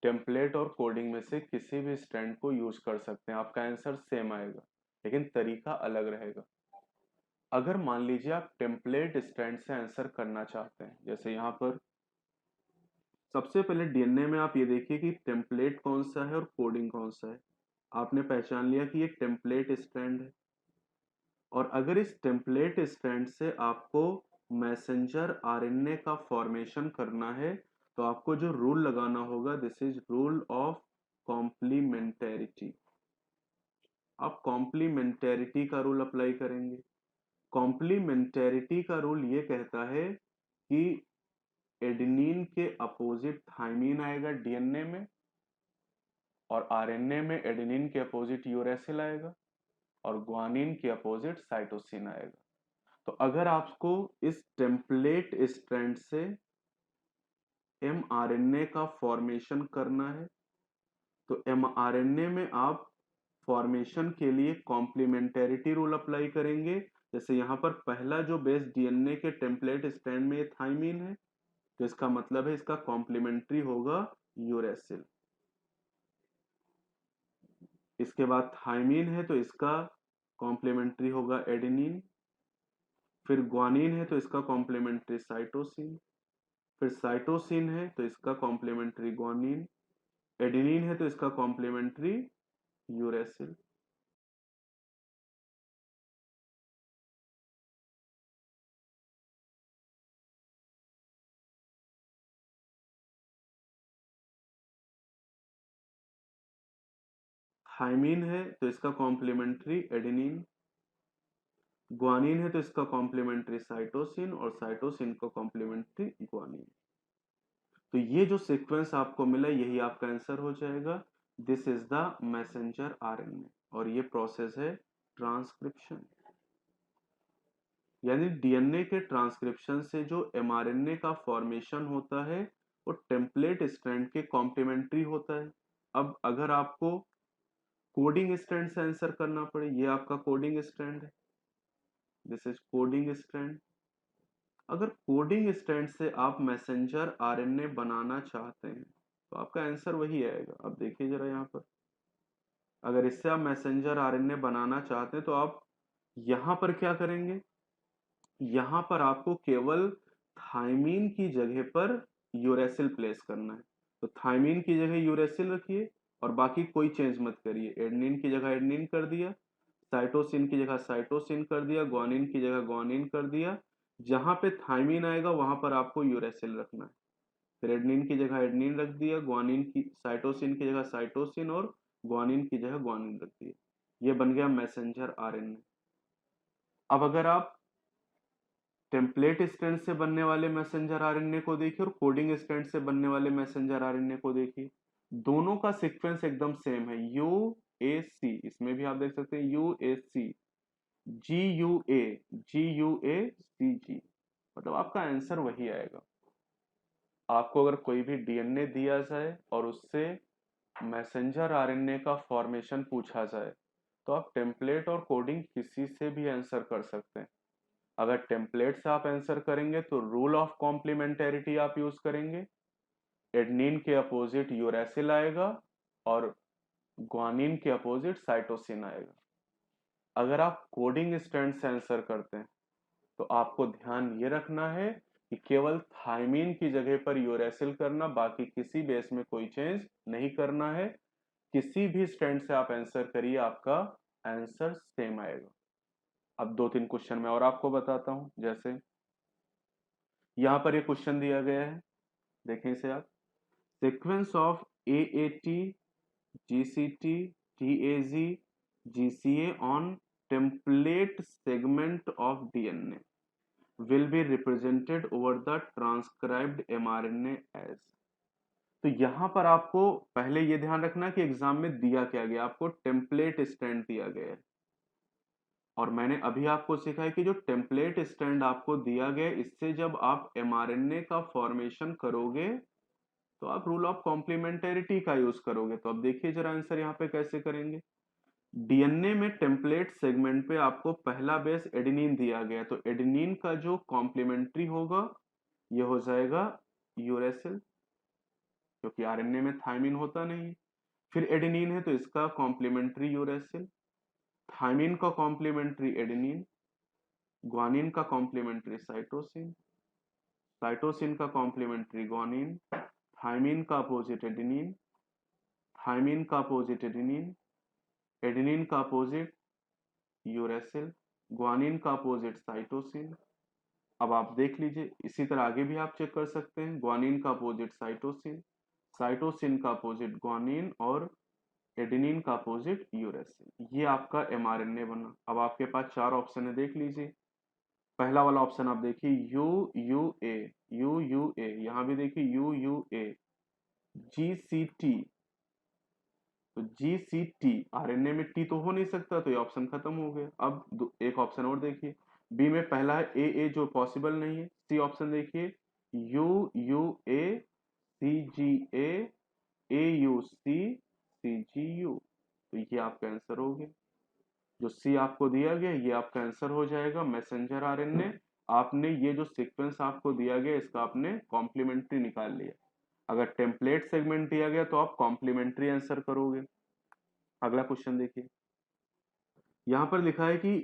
टेम्पलेट और कोडिंग में से किसी भी स्ट्रैंड को यूज कर सकते हैं, आपका आंसर सेम आएगा। लेकिन तरीका अलग रहेगा। अगर मान लीजिए आप टेम्पलेट स्ट्रैंड से आंसर करना चाहते हैं, जैसे यहाँ पर सबसे पहले डीएनए में आप ये देखिए कि टेम्पलेट कौन सा है और कोडिंग कौन सा है। आपने पहचान लिया कि ये टेम्पलेट स्ट्रैंड है, और अगर इस टेम्पलेट स्ट्रैंड से आपको मैसेंजर आरएनए का फॉर्मेशन करना है, तो आपको जो रूल लगाना होगा, this is rule of complementarity. आप कॉम्प्लीमेंटेरिटी का रूल अप्लाई करेंगे। कॉम्प्लीमेंटेरिटी का रूल ये कहता है कि एडेनिन के अपोजिट थाइमीन आएगा डीएनए में, और आरएनए में एडेनिन के अपोजिट यूरेसिल आएगा, और ग्वानिन के अपोजिट साइटोसिन आएगा। तो अगर आपको इस टेम्पलेट स्ट्रैंड से एमआरएनए का फॉर्मेशन करना है, तो एमआरएनए में आप फॉर्मेशन के लिए कॉम्प्लीमेंटेरिटी रूल अप्लाई करेंगे। जैसे यहाँ पर पहला जो बेस डीएनए के टेम्पलेट स्ट्रैंड में थाइमीन है, तो इसका मतलब है इसका कॉम्प्लीमेंट्री होगा यूरेसिल। इसके बाद थाइमीन है तो इसका कॉम्प्लीमेंट्री होगा एडेनिन। फिर ग्वानिन है तो इसका कॉम्प्लीमेंट्री साइटोसिन। फिर साइटोसिन है तो इसका कॉम्प्लीमेंट्री ग्वानिन। एडेनिन है तो इसका कॉम्प्लीमेंट्री यूरेसिल। थाइमीन है तो इसका कॉम्प्लीमेंट्री एडेनिन। ग्वानिन है तो इसका कॉम्प्लीमेंट्री साइटोसिन, और साइटोसिन का कॉम्प्लीमेंट्री ग्वानिन। तो ये जो सीक्वेंस आपको मिला यही आपका आंसर हो जाएगा। This is the messenger RNA, और ये प्रोसेस है ट्रांसक्रिप्शन। यानी डीएनए के ट्रांसक्रिप्शन से जो एमआरएनए का फॉर्मेशन होता है वो टेम्पलेट स्ट्रैंड के कॉम्प्लीमेंट्री होता है। अब अगर आपको कोडिंग स्ट्रैंड से आंसर करना पड़े, ये आपका कोडिंग स्ट्रैंड है, दिस इज कोडिंग स्ट्रैंड। अगर कोडिंग स्ट्रैंड से आप मैसेंजर आरएनए बनाना चाहते हैं तो आपका आंसर वही आएगा। अब देखिए जरा यहाँ पर, अगर इससे आप मैसेंजर आरएनए बनाना चाहते हैं तो आप यहाँ पर क्या करेंगे, यहाँ पर आपको केवल थाइमीन की जगह पर यूरेसिल प्लेस करना है। तो थाइमीन की जगह यूरेसिल रखिए और बाकी कोई चेंज मत करिए। एडेनिन की जगह एडेनिन कर दिया, साइटोसिन की जगह साइटोसिन कर दिया, ग्वानिन की जगह ग्वानिन कर दिया। जहां पे थाइमीन आएगा वहां पर आपको यूरेसिल रखना है। फिर एडेनिन की जगह एडेनिन रख दिया, ग्वानिन की साइटोसिन की जगह साइटोसिन, और ग्वानिन की जगह ग्वानिन रख दिया। ये बन गया मैसेंजर आरएनए। अब अगर आप टेम्पलेट स्ट्रैंड से बनने वाले मैसेंजर आरएनए को देखिए और कोडिंग स्ट्रैंड से बनने वाले मैसेंजर आरएनए को देखिए, दोनों का सीक्वेंस एकदम सेम है, यू ए सी। इसमें भी आप देख सकते हैं U A C, G U A, G U A C G, मतलब आपका आंसर वही आएगा। आपको अगर कोई भी डीएनए दिया जाए और उससे मैसेंजर आरएनए का फॉर्मेशन पूछा जाए, तो आप टेम्पलेट और कोडिंग किसी से भी आंसर कर सकते हैं। अगर टेम्पलेट से आप आंसर करेंगे तो रूल ऑफ कॉम्प्लीमेंटेरिटी आप यूज करेंगे, एडनिन के अपोजिट यूरेसिल आएगा और ग्वानिन के अपोजिट साइटोसिन आएगा। अगर आप कोडिंग स्ट्रैंड से आंसर करते हैं तो आपको ध्यान ये रखना है कि केवल थाइमीन की जगह पर यूरेसिल करना, बाकी किसी बेस में कोई चेंज नहीं करना है। किसी भी स्ट्रैंड से आप आंसर करिए, आपका आंसर सेम आएगा। अब दो तीन क्वेश्चन मैं और आपको बताता हूं। जैसे यहां पर ये क्वेश्चन दिया गया है, देखें इसे आप। Sequence of AAT, GCT, TAG, GCA on template segment of DNA will be represented over the transcribed mRNA as। तो यहां पर आपको पहले ये ध्यान रखना कि एग्जाम में दिया क्या गया, आपको टेम्पलेट स्टैंड दिया गया है। और मैंने अभी आपको सिखाया कि जो टेम्पलेट स्टैंड आपको दिया गया, इससे जब आप mRNA का फॉर्मेशन करोगे तो आप रूल ऑफ कॉम्प्लीमेंटेरिटी का यूज करोगे। तो अब देखिए जरा आंसर यहाँ पे कैसे करेंगे। डीएनए में टेम्पलेट सेगमेंट पे आपको पहला बेस एडेनिन दिया गया, तो एडेनिन का जो कॉम्प्लीमेंट्री होगा ये हो जाएगा यूरेसिल, क्योंकि आरएनए में थाइमिन होता नहीं। फिर एडेनिन है तो इसका कॉम्प्लीमेंट्री यूरेसिल। थायमिन का कॉम्प्लीमेंट्री एडेनिन, ग्वानिन का कॉम्प्लीमेंट्री साइटोसिन, साइटोसिन का कॉम्प्लीमेंट्री ग्वानिन, थायमिन का अपोजिट एडेनिन, थायमिन का अपोजिट एडेनिन, एडेनिन का अपोजिट यूरेसिल, ग्वानिन का अपोजिट साइटोसिन। अब आप देख लीजिए, इसी तरह आगे भी आप चेक कर सकते हैं। ग्वानिन का अपोजिट साइटोसिन, साइटोसिन का अपोजिट ग्वानिन और एडेनिन का अपोजिट यूरेसिल। ये आपका एमआरएनए बना। अब आपके पास 4 ऑप्शन है, देख लीजिए। पहला वाला ऑप्शन आप देखिए U U A, U U A, यहां भी देखिए U U A, G C T. तो जी सी टी, आरएनए में टी तो हो नहीं सकता, तो ये ऑप्शन खत्म हो गया। अब एक ऑप्शन और देखिए, बी में पहला है ए जो पॉसिबल नहीं है। सी ऑप्शन देखिए U U A, C G A U C G U. तो ये आपका आंसर हो गया। जो सी आपको दिया गया ये आपका आंसर हो जाएगा, मैसेंजर आरएनए। आपने ये जो सीक्वेंस आपको दिया गया इसका आपने कॉम्प्लीमेंट्री निकाल लिया। अगर टेम्पलेट सेगमेंट दिया गया तो आप कॉम्प्लीमेंट्री आंसर करोगे। अगला क्वेश्चन देखिए, यहां पर लिखा है कि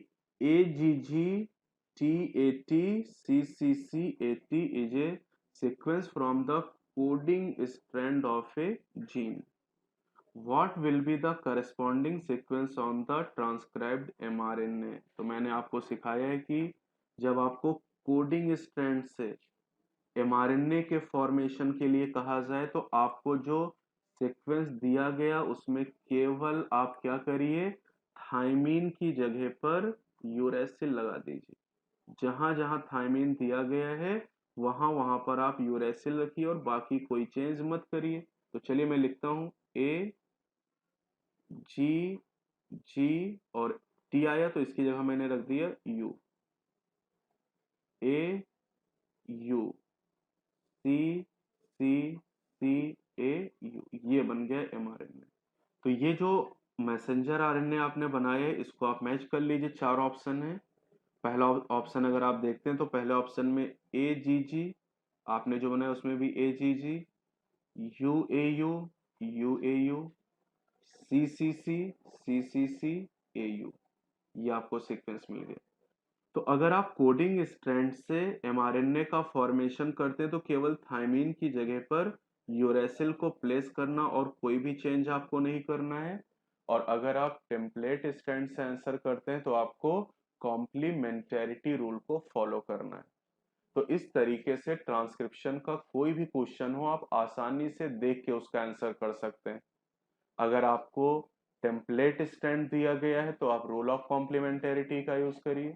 A G G T A T C C C A T is a sequence from the coding strand of a gene. What will be the corresponding sequence on the transcribed mRNA? तो मैंने आपको सिखाया है कि जब आपको कोडिंग स्ट्रैंड से mRNA के फॉर्मेशन के लिए कहा जाए तो आपको जो सीक्वेंस दिया गया उसमें केवल आप क्या करिए, थाइमीन की जगह पर यूरेसिल लगा दीजिए। जहां जहां थाइमीन दिया गया है वहां वहां पर आप यूरेसिल रखिए और बाकी कोई चेंज मत करिए। तो चलिए मैं लिखता हूं ए जी जी और टी आया तो इसकी जगह मैंने रख दिया U, A U C C C A U, ये बन गया एमआरएनए। तो ये जो मैसेंजर आरएनए आपने बनाया है इसको आप मैच कर लीजिए। 4 ऑप्शन है। पहला ऑप्शन अगर आप देखते हैं तो पहले ऑप्शन में ए जी जी आपने जो बनाया उसमें भी A G G, U A U C A U, ये आपको सीक्वेंस मिल गया। तो अगर आप कोडिंग स्ट्रैंड से एमआरएनए का फॉर्मेशन करते हैं तो केवल थाइमीन की जगह पर यूरेसिल को प्लेस करना और कोई भी चेंज आपको नहीं करना है। और अगर आप टेम्पलेट स्ट्रैंड से आंसर करते हैं तो आपको कॉम्प्लीमेंटेरिटी रूल को फॉलो करना है। तो इस तरीके से ट्रांसक्रिप्शन का कोई भी क्वेश्चन हो आप आसानी से देख के उसका आंसर कर सकते हैं। अगर आपको टेम्पलेट स्टैंड दिया गया है तो आप रूल ऑफ कॉम्प्लीमेंटेरिटी का यूज करिए।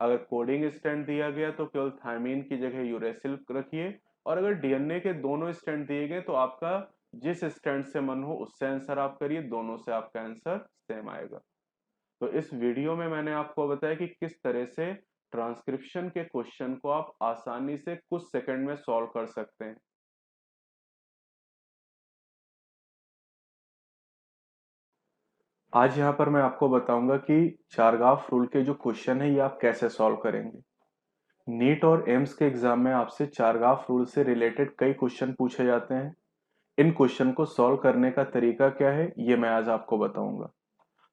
अगर कोडिंग स्टैंड दिया गया तो केवल थायमीन की जगह यूरेसिल रखिए। और अगर डीएनए के दोनों स्टैंड दिए गए तो आपका जिस स्टैंड से मन हो उससे आंसर आप करिए, दोनों से आपका आंसर सेम आएगा। तो इस वीडियो में मैंने आपको बताया कि किस तरह से ट्रांसक्रिप्शन के क्वेश्चन को आप आसानी से कुछ सेकंड में सॉल्व कर सकते हैं। आज यहाँ पर मैं आपको बताऊंगा कि चारगाफ रूल के जो क्वेश्चन है ये आप कैसे सॉल्व करेंगे। नीट और एम्स के एग्जाम में आपसे चारगाफ रूल से रिलेटेड कई क्वेश्चन पूछे जाते हैं। इन क्वेश्चन को सॉल्व करने का तरीका क्या है ये मैं आज आपको बताऊंगा।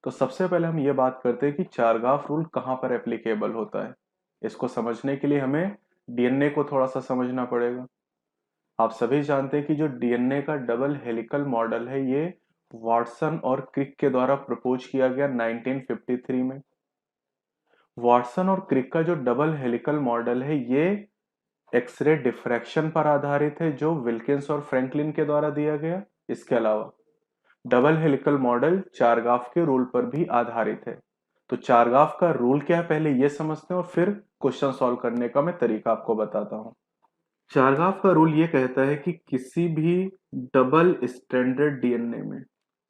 तो सबसे पहले हम ये बात करते हैं कि चारगाफ रूल कहाँ पर एप्लीकेबल होता है। इसको समझने के लिए हमें डीएनए को थोड़ा सा समझना पड़ेगा। आप सभी जानते हैं कि जो डीएनए का डबल हेलिकल मॉडल है ये वाटसन और क्रिक के द्वारा प्रपोज किया गया 1953 में। वाटसन और क्रिक का जो डबल हेलिकल मॉडल है ये एक्सरे डिफ्रैक्शन पर आधारित है जो विल्किंस और फ्रैंकलिन के द्वारा दिया गया। इसके अलावा डबल हेलिकल मॉडल चारगाफ के रूल पर भी आधारित है। तो चारगाफ का रूल क्या है पहले ये समझते हैं और फिर क्वेश्चन सॉल्व करने का मैं तरीका आपको बताता हूं। चारगाफ का रूल ये कहता है कि किसी भी डबल स्ट्रैंडेड डीएनए में,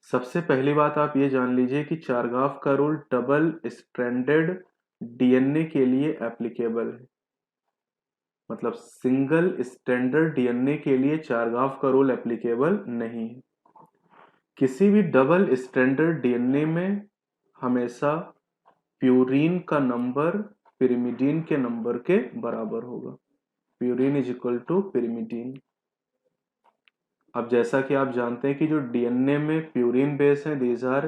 सबसे पहली बात आप ये जान लीजिए कि चारगाफ का रूल डबल स्ट्रैंडेड डीएनए के लिए एप्लीकेबल है। मतलब सिंगल स्ट्रैंडेड डीएनए के लिए चारगाफ का रूल एप्लीकेबल नहीं है। किसी भी डबल स्ट्रैंडेड डीएनए में हमेशा प्यूरीन का नंबर पिरिमिडीन के नंबर के बराबर होगा। Purine is equal to pyrimidine. अब जैसा कि आप जानते हैं कि जो डीएनए में प्यूरीन बेस है these are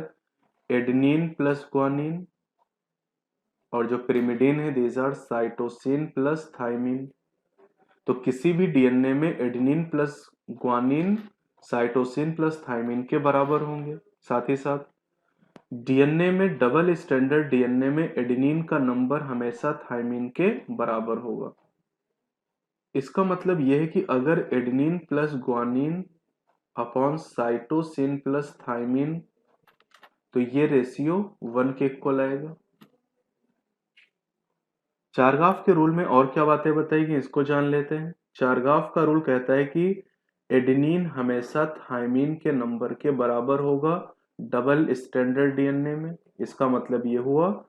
adenine plus guanine और जो pyrimidine है these are cytosine plus thymine. तो किसी भी डीएनए में adenine plus guanine cytosine plus thymine के बराबर होंगे। साथ ही साथ डीएनए में डबल स्टैंडर्ड डीएनए में एडेनिन का नंबर हमेशा थायमिन के बराबर होगा। इसका मतलब यह है कि अगर adenine plus guanine upon cytosine plus thymine, तो ये रेशियो 1 के इक्वल आएगा। चारगाफ के रूल में और क्या बातें बताएगी इसको जान लेते हैं। चारगाफ का रूल कहता है कि एडेनिन हमेशा थायमिन के नंबर के बराबर होगा डबल स्टैंडर्ड डीएनए में। इसका मतलब ये हुआ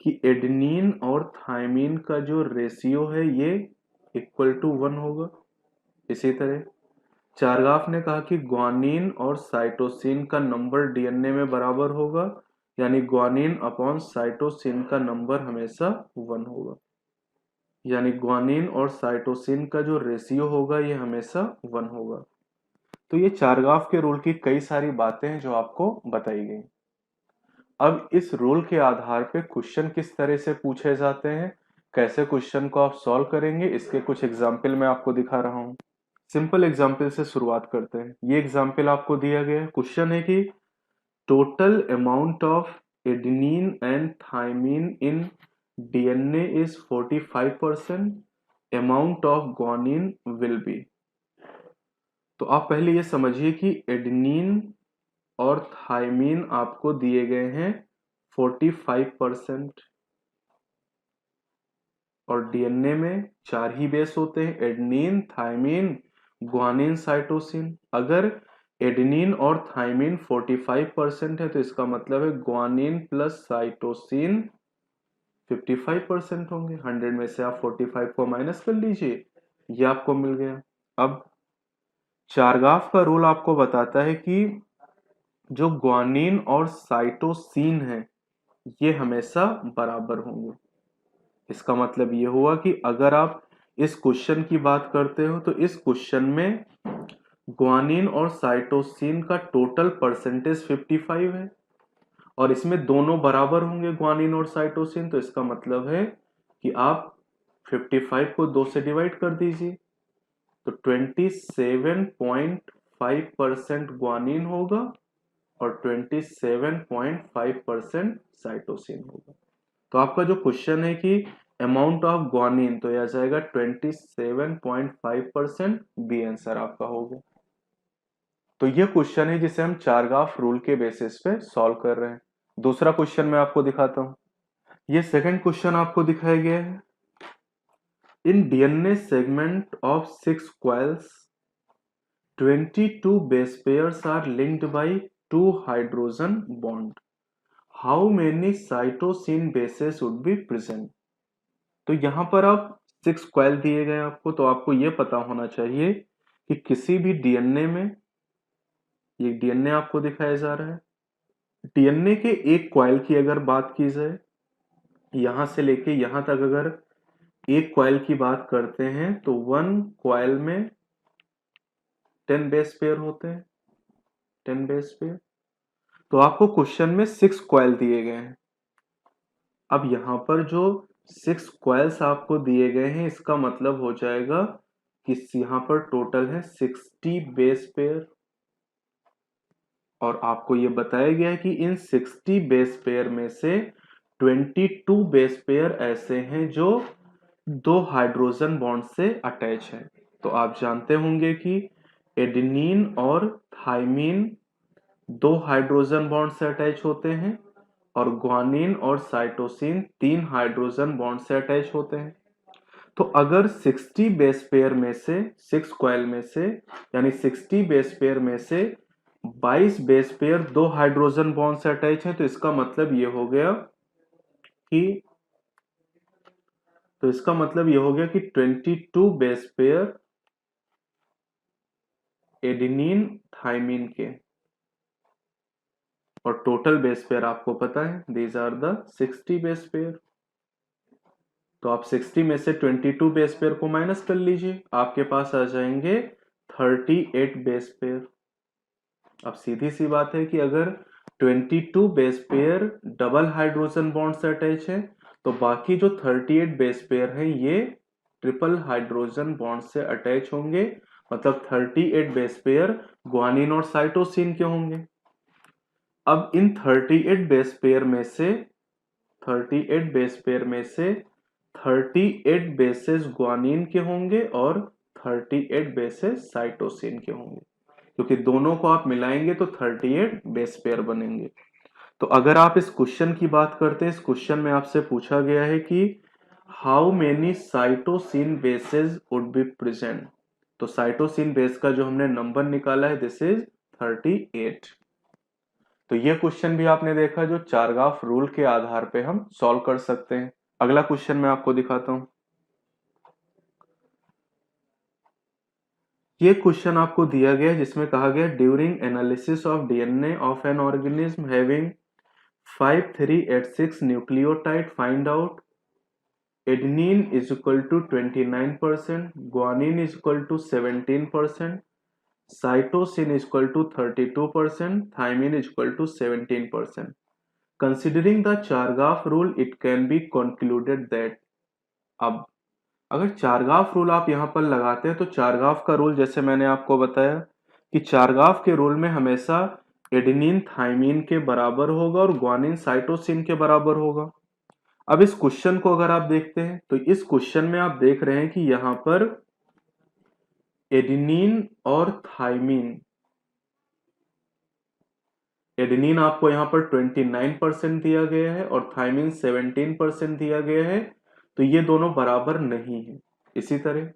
कि एडेनिन और थायमिन का जो रेशियो है ये इक्वल टू 1 होगा। इसी तरह चारगाफ ने कहा कि ग्वानिन और साइटोसिन का नंबर डीएनए में बराबर होगा, यानी ग्वानिन अपॉन साइटोसिन का नंबर हमेशा 1 होगा, यानी ग्वानिन और साइटोसिन का जो रेशियो होगा ये हमेशा 1 होगा। तो ये चारगाफ के रूल की कई सारी बातें हैं जो आपको बताई गई। अब इस रूल के आधार पे क्वेश्चन किस तरह से पूछे जाते हैं, कैसे क्वेश्चन को आप सॉल्व करेंगे, इसके कुछ एग्जाम्पल मैं आपको दिखा रहा हूं। सिंपल एग्जाम्पल से शुरुआत करते हैं। ये एग्जाम्पल आपको दिया गया है। क्वेश्चन है कि total amount of adenine and thymine in DNA is 45%, amount of guanine will be. तो आप पहले ये समझिए कि एडेनिन और थायमिन आपको दिए गए हैं 45%, और डीएनए में 4 ही बेस होते हैं, एडेनिन, थायमिन, ग्वानिन, साइटोसिन। अगर एडेनिन और थायमिन 45% है तो इसका मतलब है ग्वानिन प्लस साइटोसिन 55% होंगे। 100 में से आप 45 को माइनस कर लीजिए, ये आपको मिल गया। अब चारगाफ का रूल आपको बताता है कि जो ग्वानिन और साइटोसिन है ये हमेशा बराबर होंगे। इसका मतलब ये हुआ कि अगर आप इस क्वेश्चन की बात करते हो तो इस क्वेश्चन में ग्वानिन और साइटोसिन का टोटल परसेंटेज 55 है और इसमें दोनों बराबर होंगे ग्वानिन और साइटोसिन। तो इसका मतलब है कि आप 55 को 2 से डिवाइड कर दीजिए, तो 27.5% ग्वानिन होगा और 27.5% साइटोसिन होगा। तो आपका जो क्वेश्चन है कि अमाउंट ऑफ ग्वानिन, तो यह जाएगा 27.5%, बी आंसर आपका होगा। तो ये क्वेश्चन है जिसे हम चारगाफ रूल के बेसिस पे सॉल्व कर रहे हैं। दूसरा क्वेश्चन मैं आपको दिखाता हूं। ये सेकंड क्वेश्चन आपको दिखाया गया है। In DNA segment of 6 coils 22 base pairs are linked by 2 hydrogen bond, how many cytosine bases would be present. तो यहां पर आप 6 कॉइल दिए गए आपको, तो आपको यह पता होना चाहिए कि किसी भी डीएनए में, ये डीएनए आपको दिखाया जा रहा है, डीएनए के एक कॉइल की अगर बात की जाए, यहां से लेके यहां तक अगर एक कॉइल की बात करते हैं तो 1 कॉइल में 10 बेस पेयर होते हैं, 10 बेस पेयर। तो आपको क्वेश्चन में 6 कॉइल दिए गए हैं। अब यहां पर जो 6 कॉइल्स आपको दिए गए हैं इसका मतलब हो जाएगा कि यहां पर टोटल है 60 बेस पेयर, और आपको यह बताया गया है कि इन 60 बेस पेयर में से 22 बेस पेयर ऐसे हैं जो 2 हाइड्रोजन बॉन्ड से अटैच हैं। तो आप जानते होंगे कि एडेनिन और थायमिन 2 हाइड्रोजन बॉन्ड से अटैच होते हैं और ग्वानिन और साइटोसिन 3 हाइड्रोजन बॉन्ड से अटैच होते हैं। तो अगर 60 बेस पेयर में से 6 कॉइल में से, यानी 60 बेस पेयर में से 22 बेस पेयर 2 हाइड्रोजन बॉन्ड से अटैच है, तो इसका मतलब ये हो गया कि 22 बेस पेयर एडेनिन थायमिन के, और टोटल बेस पेयर आपको पता है these are the 60 base pair. तो आप 60 में से 22 बेस पेयर को माइनस कर लीजिए, आपके पास आ जाएंगे 38 बेस पेयर। अब सीधी सी बात है कि अगर 22 base pair double hydrogen bond से अटैच है तो बाकी जो 38 बेस पेयर हैं ये ट्रिपल हाइड्रोजन बॉन्ड से अटैच होंगे, मतलब 38 बेस पेयर ग्वानिन और साइटोसिन के होंगे। अब इन 38 बेस पेयर में से 38 बेस पेयर में से 38 बेसेस ग्वानिन के होंगे और 38 बेसेस साइटोसिन के होंगे, क्योंकि दोनों को आप मिलाएंगे तो 38 बेस पेयर बनेंगे। तो अगर आप इस क्वेश्चन की बात करते हैं, इस क्वेश्चन में आपसे पूछा गया है कि how many cytosine bases would be present, तो साइटोसिन बेस का जो हमने नंबर निकाला है दिस इज 38। तो ये क्वेश्चन भी आपने देखा जो चारगाफ रूल के आधार पे हम सॉल्व कर सकते हैं। अगला क्वेश्चन मैं आपको दिखाता हूं। ये क्वेश्चन आपको दिया गया है जिसमें कहा गया during analysis of DNA of an organism having 5386 nucleotide find out adenine is equal to 29%, guanine is equal to 17%, cytosine is equal to 32%, thymine is equal to 17%. Considering the Chargaff rule, it can be concluded that, अब अगर चारगाफ रूल आप यहाँ पर लगाते हैं तो चारगाफ का रूल जैसे मैंने आपको बताया कि चारगाफ के रूल में हमेशा एडेनिन थाइमीन के बराबर होगा और ग्वानिन साइटोसिन के बराबर होगा। अब इस क्वेश्चन को अगर आप देखते हैं तो इस क्वेश्चन में आप देख रहे हैं कि यहां पर एडेनिन और थाइमीन, एडेनिन आपको यहां पर 29% दिया गया है और थाइमीन 17% दिया गया है, तो ये दोनों बराबर नहीं है। इसी तरह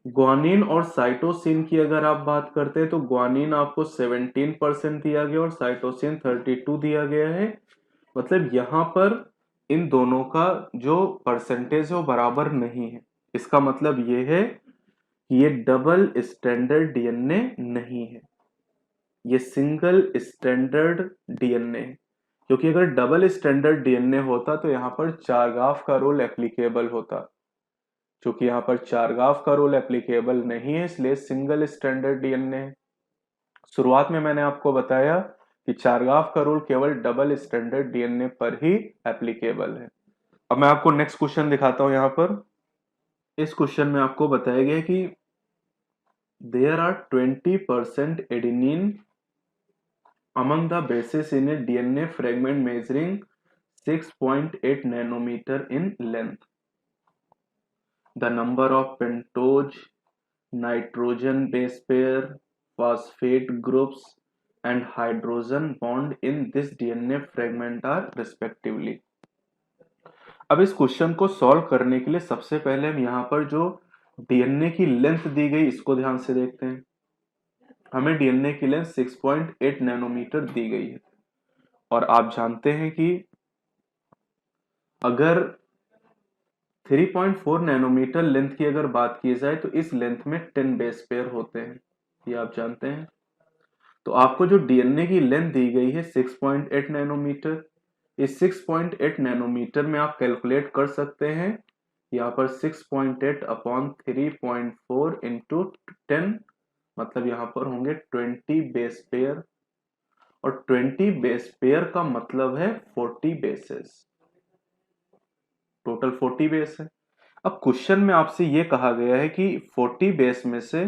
ग्वानिन और साइटोसिन की अगर आप बात करते हैं तो ग्वानिन आपको 17% दिया गया और साइटोसिन 32 दिया गया है, मतलब यहां पर इन दोनों का जो परसेंटेज है वो बराबर नहीं है। इसका मतलब ये है कि ये डबल स्टैंडर्ड डीएनए नहीं है, ये सिंगल स्टैंडर्ड डीएनए है। क्योंकि अगर डबल स्टैंडर्ड डीएनए होता तो यहां पर चारगाफ का रूल एप्लीकेबल होता, क्योंकि यहां पर चारगाफ का रूल एप्लीकेबल नहीं है इसलिए सिंगल स्टैंडर्ड डीएनए है। शुरुआत में मैंने आपको बताया कि चारगाफ का रूल केवल डबल स्टैंडर्ड डीएनए पर ही एप्लीकेबल है। अब मैं आपको नेक्स्ट क्वेश्चन दिखाता हूं। यहां पर इस क्वेश्चन में आपको बताया गया कि there are 20% adenine among the bases in a DNA fragment measuring 6.8 nanometer in length. The number of pentose, nitrogen base pair, phosphate groups and hydrogen bond in this DNA fragment are respectively. अब इस क्वेश्चन को सॉल्व करने के लिए सबसे पहले हम यहाँ पर जो डीएनए की लेंथ दी गई इसको ध्यान से देखते हैं। हमें डीएनए की लेंथ 6.8 नैनोमीटर दी गई है और आप जानते हैं कि अगर 3.4 नैनोमीटर लेंथ की अगर बात की जाए तो इस लेंथ में 10 बेस पेयर होते हैं, ये आप जानते हैं। तो आपको जो डीएनए की लेंथ दी गई है 6.8 नैनोमीटर, इस 6.8 नैनोमीटर में आप कैलकुलेट कर सकते हैं यहाँ पर 6.8 अपॉन 3.4 इंटू 10, मतलब यहाँ पर होंगे 20 बेस पेयर और 20 बेस पेयर का मतलब है 40 बेसेस, टोटल 40 बेस है। अब क्वेश्चन में आपसे ये कहा गया है कि 40 बेस में से,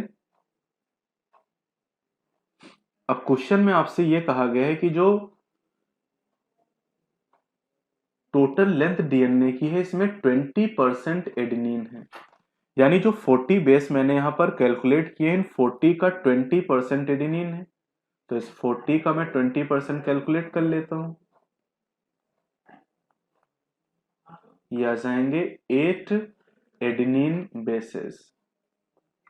अब क्वेश्चन में आपसे ये कहा गया है कि जो टोटल लेंथ डीएनए की है इसमें 20% एडेनिन है, यानी जो 40 बेस मैंने यहां पर कैलकुलेट किए इन 40 का 20% एडेनिन है, तो इस 40 का मैं 20% कैलकुलेट कर लेता हूं, ये आ जाएंगे 8 एडेनिन बेसेस।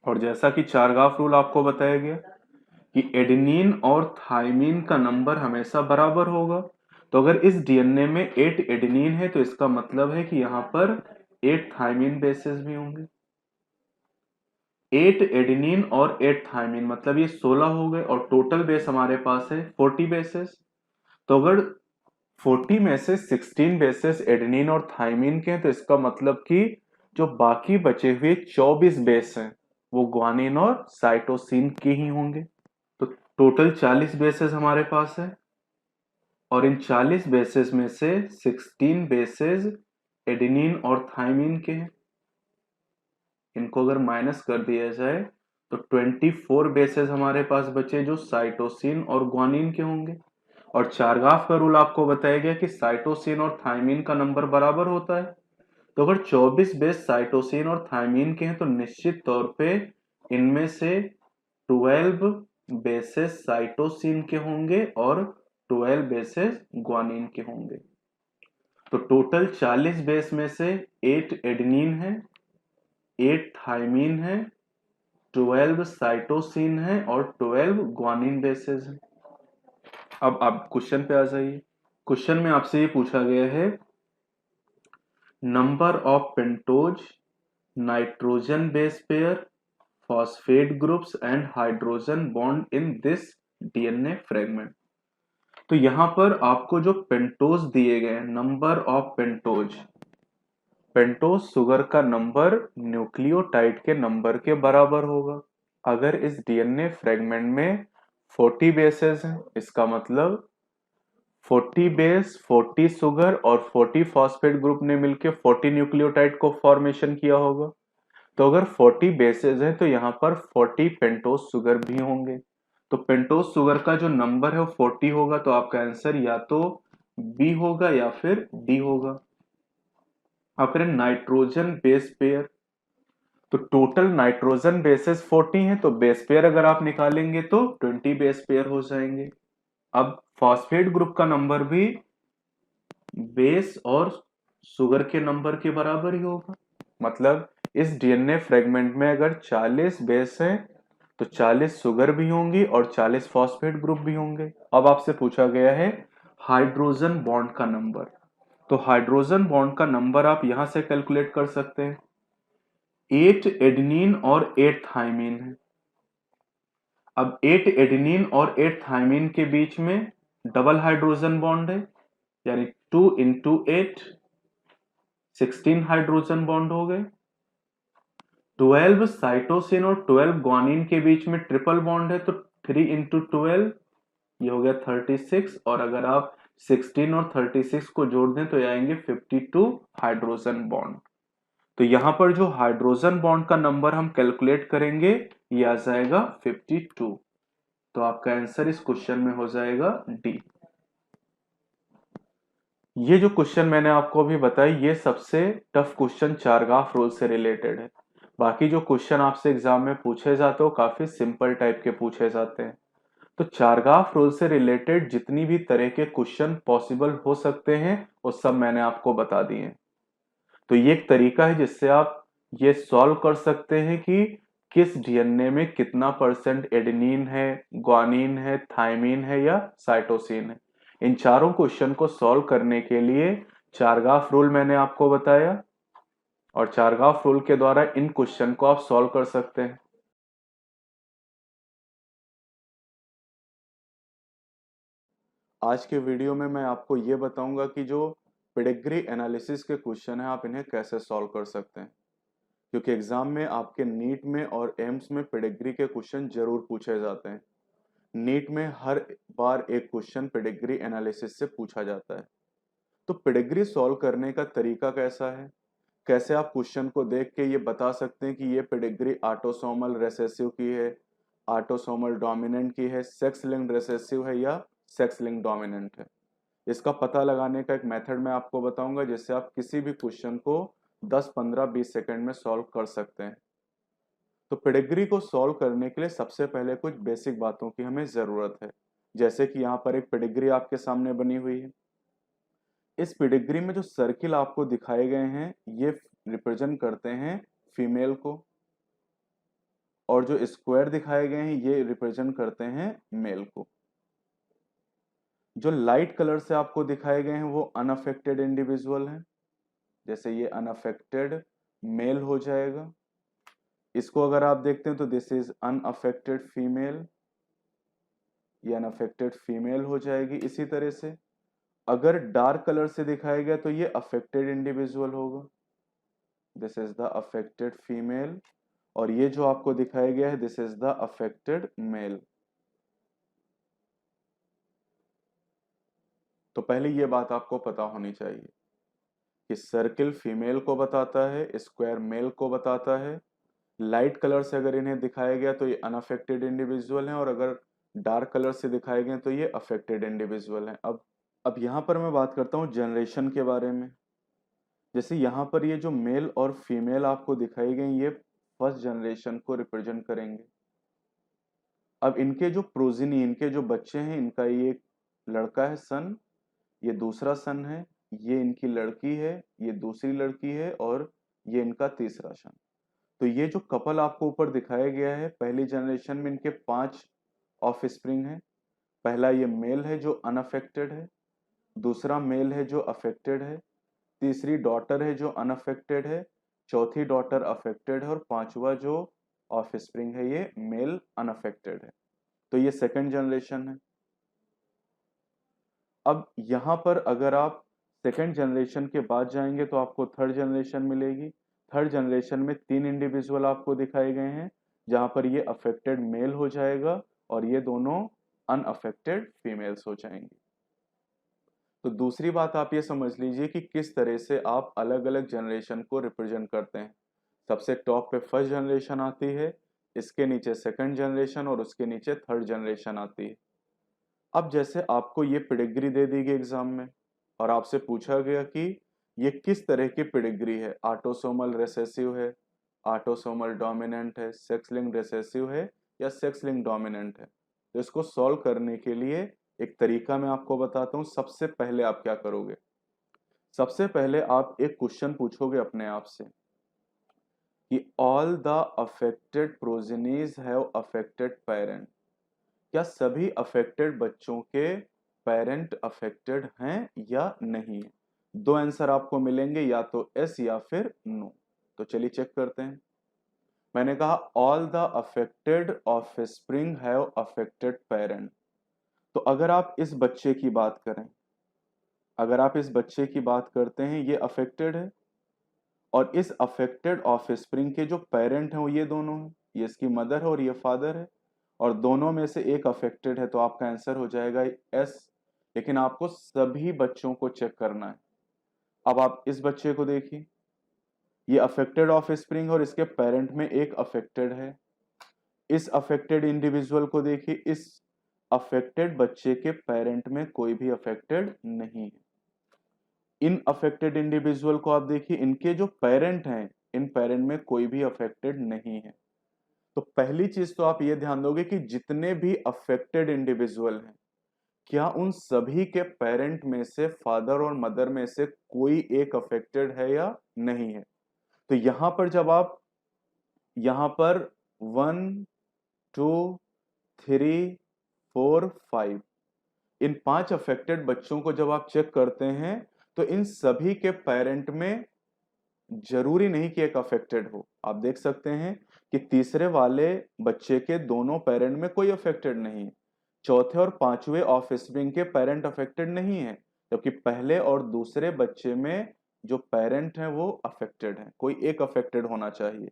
और जैसा कि चारगाफ रूल आपको बताया गया कि एडेनिन और थाइमीन का नंबर हमेशा बराबर होगा, तो अगर इस डीएनए में 8 एडेनिन है तो इसका मतलब है कि यहां पर 8 थाइमीन बेसेस भी होंगे। 8 एडेनिन और 8 थाइमीन मतलब ये 16 हो गए और टोटल बेस हमारे पास है 40 बेसेस। तो अगर 40 में से 16 बेसेस एडेनिन और थाइमीन के हैं तो इसका मतलब कि जो बाकी बचे हुए 24 बेस हैं वो ग्वानिन और साइटोसिन के ही होंगे। तो टोटल 40 बेसेस हमारे पास है और इन 40 बेसेस में से 16 बेसेस एडेनिन और थाइमिन के हैं। इनको अगर माइनस कर दिया जाए तो 24 बेसेस हमारे पास बचे जो साइटोसिन और ग्वानिन के होंगे। और चारगाफ का रूल आपको बताया गया कि साइटोसिन और थाइमिन का नंबर बराबर होता है। तो अगर 24 बेस साइटोसिन और थाइमिन के हैं तो निश्चित तौर पे इनमें से 12 बेसेस साइटोसिन के होंगे और 12 बेसेस ग्वानिन के होंगे। तो टोटल 40 बेस में से 8 एडेनिन है, 8 थाइमिन है, 12 साइटोसिन है और 12 ग्वानिन बेसेस है। अब आप क्वेश्चन पे आ जाइए। क्वेश्चन में आपसे ये पूछा गया है, number of pentose, nitrogen base pair, phosphate groups and hydrogen bond in this DNA fragment. तो यहां पर आपको जो पेंटोज दिए गए, number of pentose, pentose sugar का नंबर न्यूक्लियोटाइड के नंबर के बराबर होगा। अगर इस डीएनए फ्रेगमेंट में 40 बेसेस हैं, इसका मतलब 40 बेस, 40 शुगर और 40 फॉस्फेट ग्रुप ने मिलकर 40 न्यूक्लियोटाइड को फॉर्मेशन किया होगा। तो अगर 40 बेसेस हैं तो यहाँ पर 40 पेंटोज शुगर भी होंगे। तो पेंटोज शुगर का जो नंबर है वो 40 होगा। तो आपका आंसर या तो बी होगा या फिर डी होगा। अब करें नाइट्रोजन बेस पेयर। तो टोटल नाइट्रोजन बेसेस 40 हैं, तो बेस पेयर अगर आप निकालेंगे तो 20 बेस पेयर हो जाएंगे। अब फॉस्फेट ग्रुप का नंबर भी बेस और शुगर के नंबर के बराबर ही होगा। मतलब इस डीएनए फ्रेगमेंट में अगर 40 बेस हैं तो 40 शुगर भी होंगी और 40 फॉस्फेट ग्रुप भी होंगे। अब आपसे पूछा गया है हाइड्रोजन बॉन्ड का नंबर। तो हाइड्रोजन बॉन्ड का नंबर आप यहां से कैलकुलेट कर सकते हैं। 8 एडेनिन और 8 थाइमिन है। अब 8 एडेनिन और 8 थाइमिन के बीच में डबल हाइड्रोजन बॉन्ड है, यानी 2 इंटू 8 16 हाइड्रोजन बॉन्ड हो गए। 12 साइटोसिन और 12 ग्वानिन के बीच में ट्रिपल बॉन्ड है, तो 3 इंटू 12 ये हो गया 36। और अगर आप 16 और 36 को जोड़ दें तो ये आएंगे 52 हाइड्रोजन बॉन्ड। तो यहां पर जो हाइड्रोजन बॉन्ड का नंबर हम कैलकुलेट करेंगे ये आ जाएगा 52। तो आपका आंसर इस क्वेश्चन में हो जाएगा डी। ये जो क्वेश्चन मैंने आपको अभी बताया ये सबसे टफ क्वेश्चन चारगाफ रूल से रिलेटेड है। बाकी जो क्वेश्चन आपसे एग्जाम में पूछे जाते हैं वो काफी सिंपल टाइप के पूछे जाते हैं। तो चारगाफ रूल से रिलेटेड जितनी भी तरह के क्वेश्चन पॉसिबल हो सकते हैं वो सब मैंने आपको बता दिए हैं। तो ये एक तरीका है जिससे आप ये सॉल्व कर सकते हैं कि किस डीएनए में कितना परसेंट एडेनिन है, ग्वानिन है, थाइमिन है या साइटोसिन है। इन चारों क्वेश्चन को सॉल्व करने के लिए चारगाफ रूल मैंने आपको बताया और चारगाफ रूल के द्वारा इन क्वेश्चन को आप सॉल्व कर सकते हैं। आज के वीडियो में मैं आपको ये बताऊंगा कि जो पेडिग्री एनालिसिस के क्वेश्चन हैं आप इन्हें कैसे सॉल्व कर सकते हैं, क्योंकि एग्जाम में आपके नीट में और एम्स में पेडिग्री के क्वेश्चन जरूर पूछे जाते हैं। नीट में हर बार एक क्वेश्चन पेडिग्री एनालिसिस से पूछा जाता है। तो पेडिग्री सॉल्व करने का तरीका कैसा है, कैसे आप क्वेश्चन को देख के ये बता सकते हैं कि ये पेडिग्री ऑटोसोमल रिसेसिव की है, ऑटोसोमल डोमिनेंट की है, सेक्स लिंक्ड रिसेसिव है या सेक्स लिंक्ड डोमिनेंट है। इसका पता लगाने का एक मेथड मैं आपको बताऊंगा जिससे आप किसी भी क्वेश्चन को 10, 15, 20 सेकंड में सॉल्व कर सकते हैं। तो पेडिग्री को सॉल्व करने के लिए सबसे पहले कुछ बेसिक बातों की हमें जरूरत है। जैसे कि यहाँ पर एक पेडिग्री आपके सामने बनी हुई है। इस पेडिग्री में जो सर्किल आपको दिखाए गए हैं ये रिप्रेजेंट करते हैं फीमेल को, और जो स्क्वायर दिखाए गए हैं ये रिप्रेजेंट करते हैं मेल को। जो लाइट कलर से आपको दिखाए गए हैं वो अनअफेक्टेड इंडिविजुअल हैं, जैसे ये अनअफेक्टेड मेल हो जाएगा। इसको अगर आप देखते हैं तो दिस इज अनअफेक्टेड फीमेल, ये अनअफेक्टेड फीमेल हो जाएगी। इसी तरह से अगर डार्क कलर से दिखाया गया तो ये अफेक्टेड इंडिविजुअल होगा, this is the affected female. और ये जो आपको दिखाया गया है this is the affected male. तो पहले ये बात आपको पता होनी चाहिए कि सर्किल फीमेल को बताता है, स्क्वायर मेल को बताता है। लाइट कलर से अगर इन्हें दिखाया गया तो ये अनअफेक्टेड इंडिविजुअल हैं, और अगर डार्क कलर से दिखाए गए तो ये अफेक्टेड इंडिविजुअल हैं। अब यहाँ पर मैं बात करता हूँ जनरेशन के बारे में। जैसे यहाँ पर ये जो मेल और फीमेल आपको दिखाई गई, ये फर्स्ट जनरेशन को रिप्रेजेंट करेंगे। अब इनके जो प्रोजिनी, इनके जो बच्चे हैं, इनका ये एक लड़का है सन, ये दूसरा सन है, ये इनकी लड़की है, ये दूसरी लड़की है, और ये इनका तीसरा सन। तो ये जो कपल आपको ऊपर दिखाया गया है, पहली जनरेशन में इनके 5 ऑफ स्प्रिंग है। पहला ये मेल है जो अनअफेक्टेड है, दूसरा मेल है जो अफेक्टेड है, तीसरी डॉटर है जो अनअफेक्टेड है, चौथी डॉटर अफेक्टेड है, और पांचवा जो ऑफ स्प्रिंग है ये मेल अनअफेक्टेड है। तो ये सेकंड जनरेशन है। अब यहां पर अगर आप सेकंड जनरेशन के बाद जाएंगे तो आपको थर्ड जनरेशन मिलेगी। थर्ड जनरेशन में 3 इंडिविजुअल आपको दिखाए गए हैं, जहां पर ये अफेक्टेड मेल हो जाएगा और ये दोनों अनअफेक्टेड फीमेल्स हो जाएंगी। तो दूसरी बात आप ये समझ लीजिए कि किस तरह से आप अलग अलग जनरेशन को रिप्रेजेंट करते हैं। सबसे टॉप पे फर्स्ट जनरेशन आती है, इसके नीचे सेकंड जनरेशन, और उसके नीचे थर्ड जनरेशन आती है। अब जैसे आपको ये पेडिग्री दे दी गई एग्जाम में, और आपसे पूछा गया कि ये किस तरह की पेडिग्री है, ऑटोसोमल रिसेसिव है, ऑटोसोमल डोमिनेंट है, सेक्स लिंक्ड रिसेसिव है, या सेक्स लिंक्ड डोमिनेंट है। तो इसको सॉल्व करने के लिए एक तरीका मैं आपको बताता हूँ। सबसे पहले आप क्या करोगे, सबसे पहले आप एक क्वेश्चन पूछोगे अपने आप से कि all the affected progenies have affected parent. क्या सभी अफेक्टेड बच्चों के पेरेंट अफेक्टेड हैं या नहीं है। दो आंसर आपको मिलेंगे, या तो एस या फिर नो। तो चलिए चेक करते हैं। मैंने कहा all the affected offspring have affected parent. तो अगर आप इस बच्चे की बात करें, अगर आप इस बच्चे की बात करते हैं, ये अफेक्टेड है, और इस अफेक्टेड ऑफस्प्रिंग के जो पेरेंट हैं वो ये दोनों हैं, ये इसकी मदर है और ये फादर है, और दोनों में से एक अफेक्टेड है, तो आपका आंसर हो जाएगा एस। लेकिन आपको सभी बच्चों को चेक करना है। अब आप इस बच्चे को देखिए, ये अफेक्टेड ऑफस्प्रिंग और इसके पेरेंट में एक अफेक्टेड है। इस अफेक्टेड इंडिविजुअल को देखिए, इस अफेक्टेड बच्चे के पेरेंट में कोई भी अफेक्टेड नहीं है। इन अफेक्टेड इंडिविजुअल को आप देखिए, इनके जो पेरेंट हैं, इन पेरेंट में कोई भी अफेक्टेड नहीं है। तो पहली चीज तो आप ये ध्यान दोगे कि जितने भी अफेक्टेड इंडिविजुअल हैं, क्या उन सभी के पेरेंट में से, फादर और मदर में से कोई एक अफेक्टेड है या नहीं है। तो यहां पर जब आप यहां पर 1 2 3 4 5 इन 5 अफेक्टेड बच्चों को जब आप चेक करते हैं, तो इन सभी के पेरेंट में जरूरी नहीं कि एक अफेक्टेड हो। आप देख सकते हैं कि तीसरे वाले बच्चे के दोनों पेरेंट में कोई अफेक्टेड नहीं है, चौथे और पांचवें ऑफस्प्रिंग के पेरेंट अफेक्टेड नहीं है, जबकि पहले और दूसरे बच्चे में जो पेरेंट हैं वो अफेक्टेड हैं। कोई एक अफेक्टेड होना चाहिए।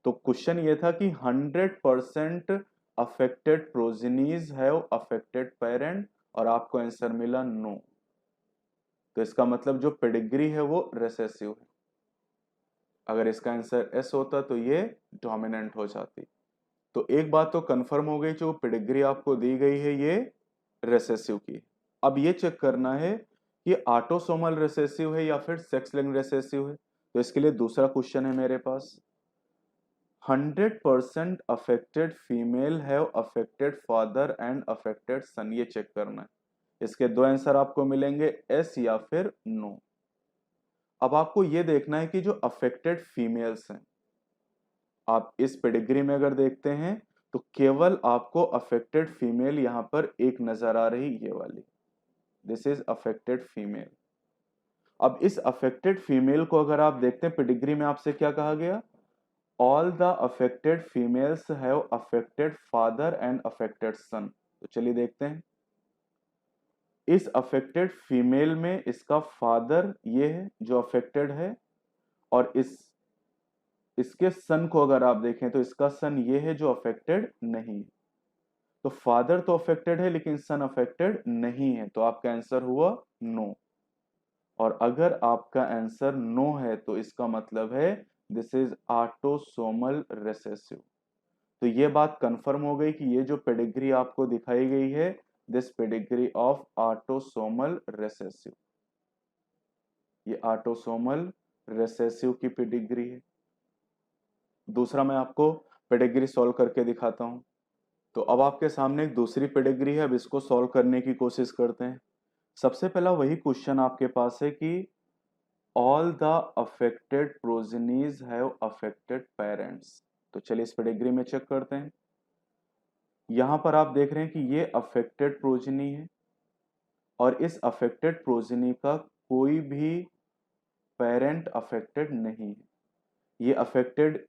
तो क्वेश्चन ये था कि 100% affected progenies have affected parent, और आपको आंसर मिला नो। तो इसका मतलब जो पेडिग्री है वो रिसेसिव है। अगर इसका आंसर एस होता तो ये डोमिनेंट हो जाती। तो एक बात तो कंफर्म हो गई, जो पेडिग्री आपको दी गई है ये रिसेसिव की। अब ये चेक करना है कि ऑटोसोमल रिसेसिव है या फिर सेक्स लिंक्ड रिसेसिव है। तो इसके लिए दूसरा क्वेश्चन है मेरे पास, 100% affected female have affected father and affected son, ये चेक करना है। इसके दो आंसर आपको मिलेंगे, एस या फिर नो। अब आपको यह देखना है कि जो अफेक्टेड फीमेल्स हैं, आप इस पेडिग्री में अगर देखते हैं तो केवल आपको अफेक्टेड फीमेल यहां पर एक नजर आ रही, ये वाली, दिस इज अफेक्टेड फीमेल। अब इस अफेक्टेड फीमेल को अगर आप देखते हैं, पेडिग्री में आपसे क्या कहा गया, all the affected females have affected father and affected son. तो चलिए देखते हैं, इस अफेक्टेड फीमेल में इसका फादर ये है जो अफेक्टेड है, और इसके सन को अगर आप देखें तो इसका सन ये है जो अफेक्टेड नहीं है। तो फादर तो अफेक्टेड है लेकिन सन अफेक्टेड नहीं है, तो आपका आंसर हुआ नो। और अगर आपका आंसर नो है तो इसका मतलब है दिस इज ऑटोसोमल रिसेसिव। तो ये बात कंफर्म हो गई कि ये जो पेडिग्री आपको दिखाई गई है this pedigree of autosomal recessive, ये ऑटोसोमल रिसेसिव की पेडिग्री है। दूसरा मैं आपको पेडिग्री सॉल्व करके दिखाता हूं। तो अब आपके सामने एक दूसरी पेडिग्री है, अब इसको सॉल्व करने की कोशिश करते हैं। सबसे पहला वही क्वेश्चन आपके पास है कि all the affected progenies have affected parents. तो चलिए इस पेडिग्री में चेक करते हैं। यहां पर आप देख रहे हैं कि ये अफेक्टेड प्रोजेनी है और इस अफेक्टेड प्रोजेनी का कोई भी पेरेंट अफेक्टेड नहीं है। ये अफेक्टेड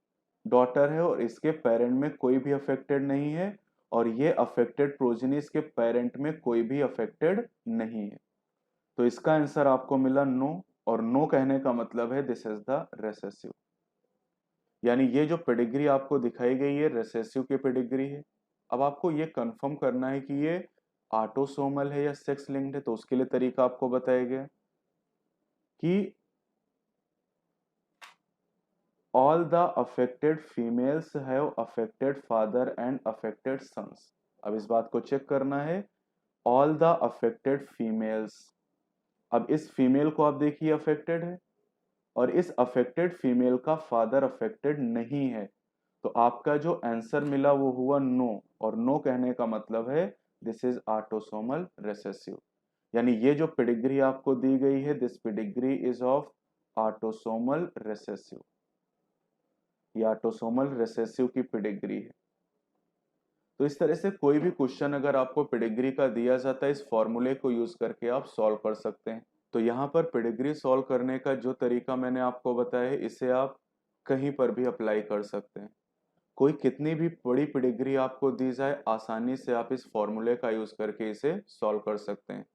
डॉटर है और इसके पेरेंट में कोई भी अफेक्टेड नहीं है, और ये अफेक्टेड प्रोजेनी इसके पेरेंट में कोई भी अफेक्टेड नहीं है। तो इसका आंसर आपको मिला नो, और नो कहने का मतलब है दिस इज द रेसेसिव। यानी ये जो पेडिग्री आपको दिखाई गई है रेसेसिव की पेडिग्री है। अब आपको ये कंफर्म करना है कि ये ऑटोसोमल है या सेक्स लिंक्ड है, तो उसके लिए तरीका आपको बताया गया कि all the affected females have affected father and affected sons। अब इस बात को चेक करना है, all the affected females। अब इस फीमेल को आप देखिए अफेक्टेड है, और इस अफेक्टेड फीमेल का फादर अफेक्टेड नहीं है। तो आपका जो आंसर मिला वो हुआ नो, और नो कहने का मतलब है दिस इज ऑटोसोमल रिसेसिव। यानी ये जो पेडिग्री आपको दी गई है this pedigree is of autosomal recessive, ये ऑटोसोमल रिसेसिव की पेडिग्री है। तो इस तरह से कोई भी क्वेश्चन अगर आपको पेडिग्री का दिया जाता है इस फॉर्मूले को यूज करके आप सॉल्व कर सकते हैं। तो यहाँ पर पेडिग्री सॉल्व करने का जो तरीका मैंने आपको बताया है इसे आप कहीं पर भी अप्लाई कर सकते हैं। कोई कितनी भी बड़ी पेडिग्री आपको दी जाए आसानी से आप इस फॉर्मूले का यूज करके इसे सॉल्व कर सकते हैं।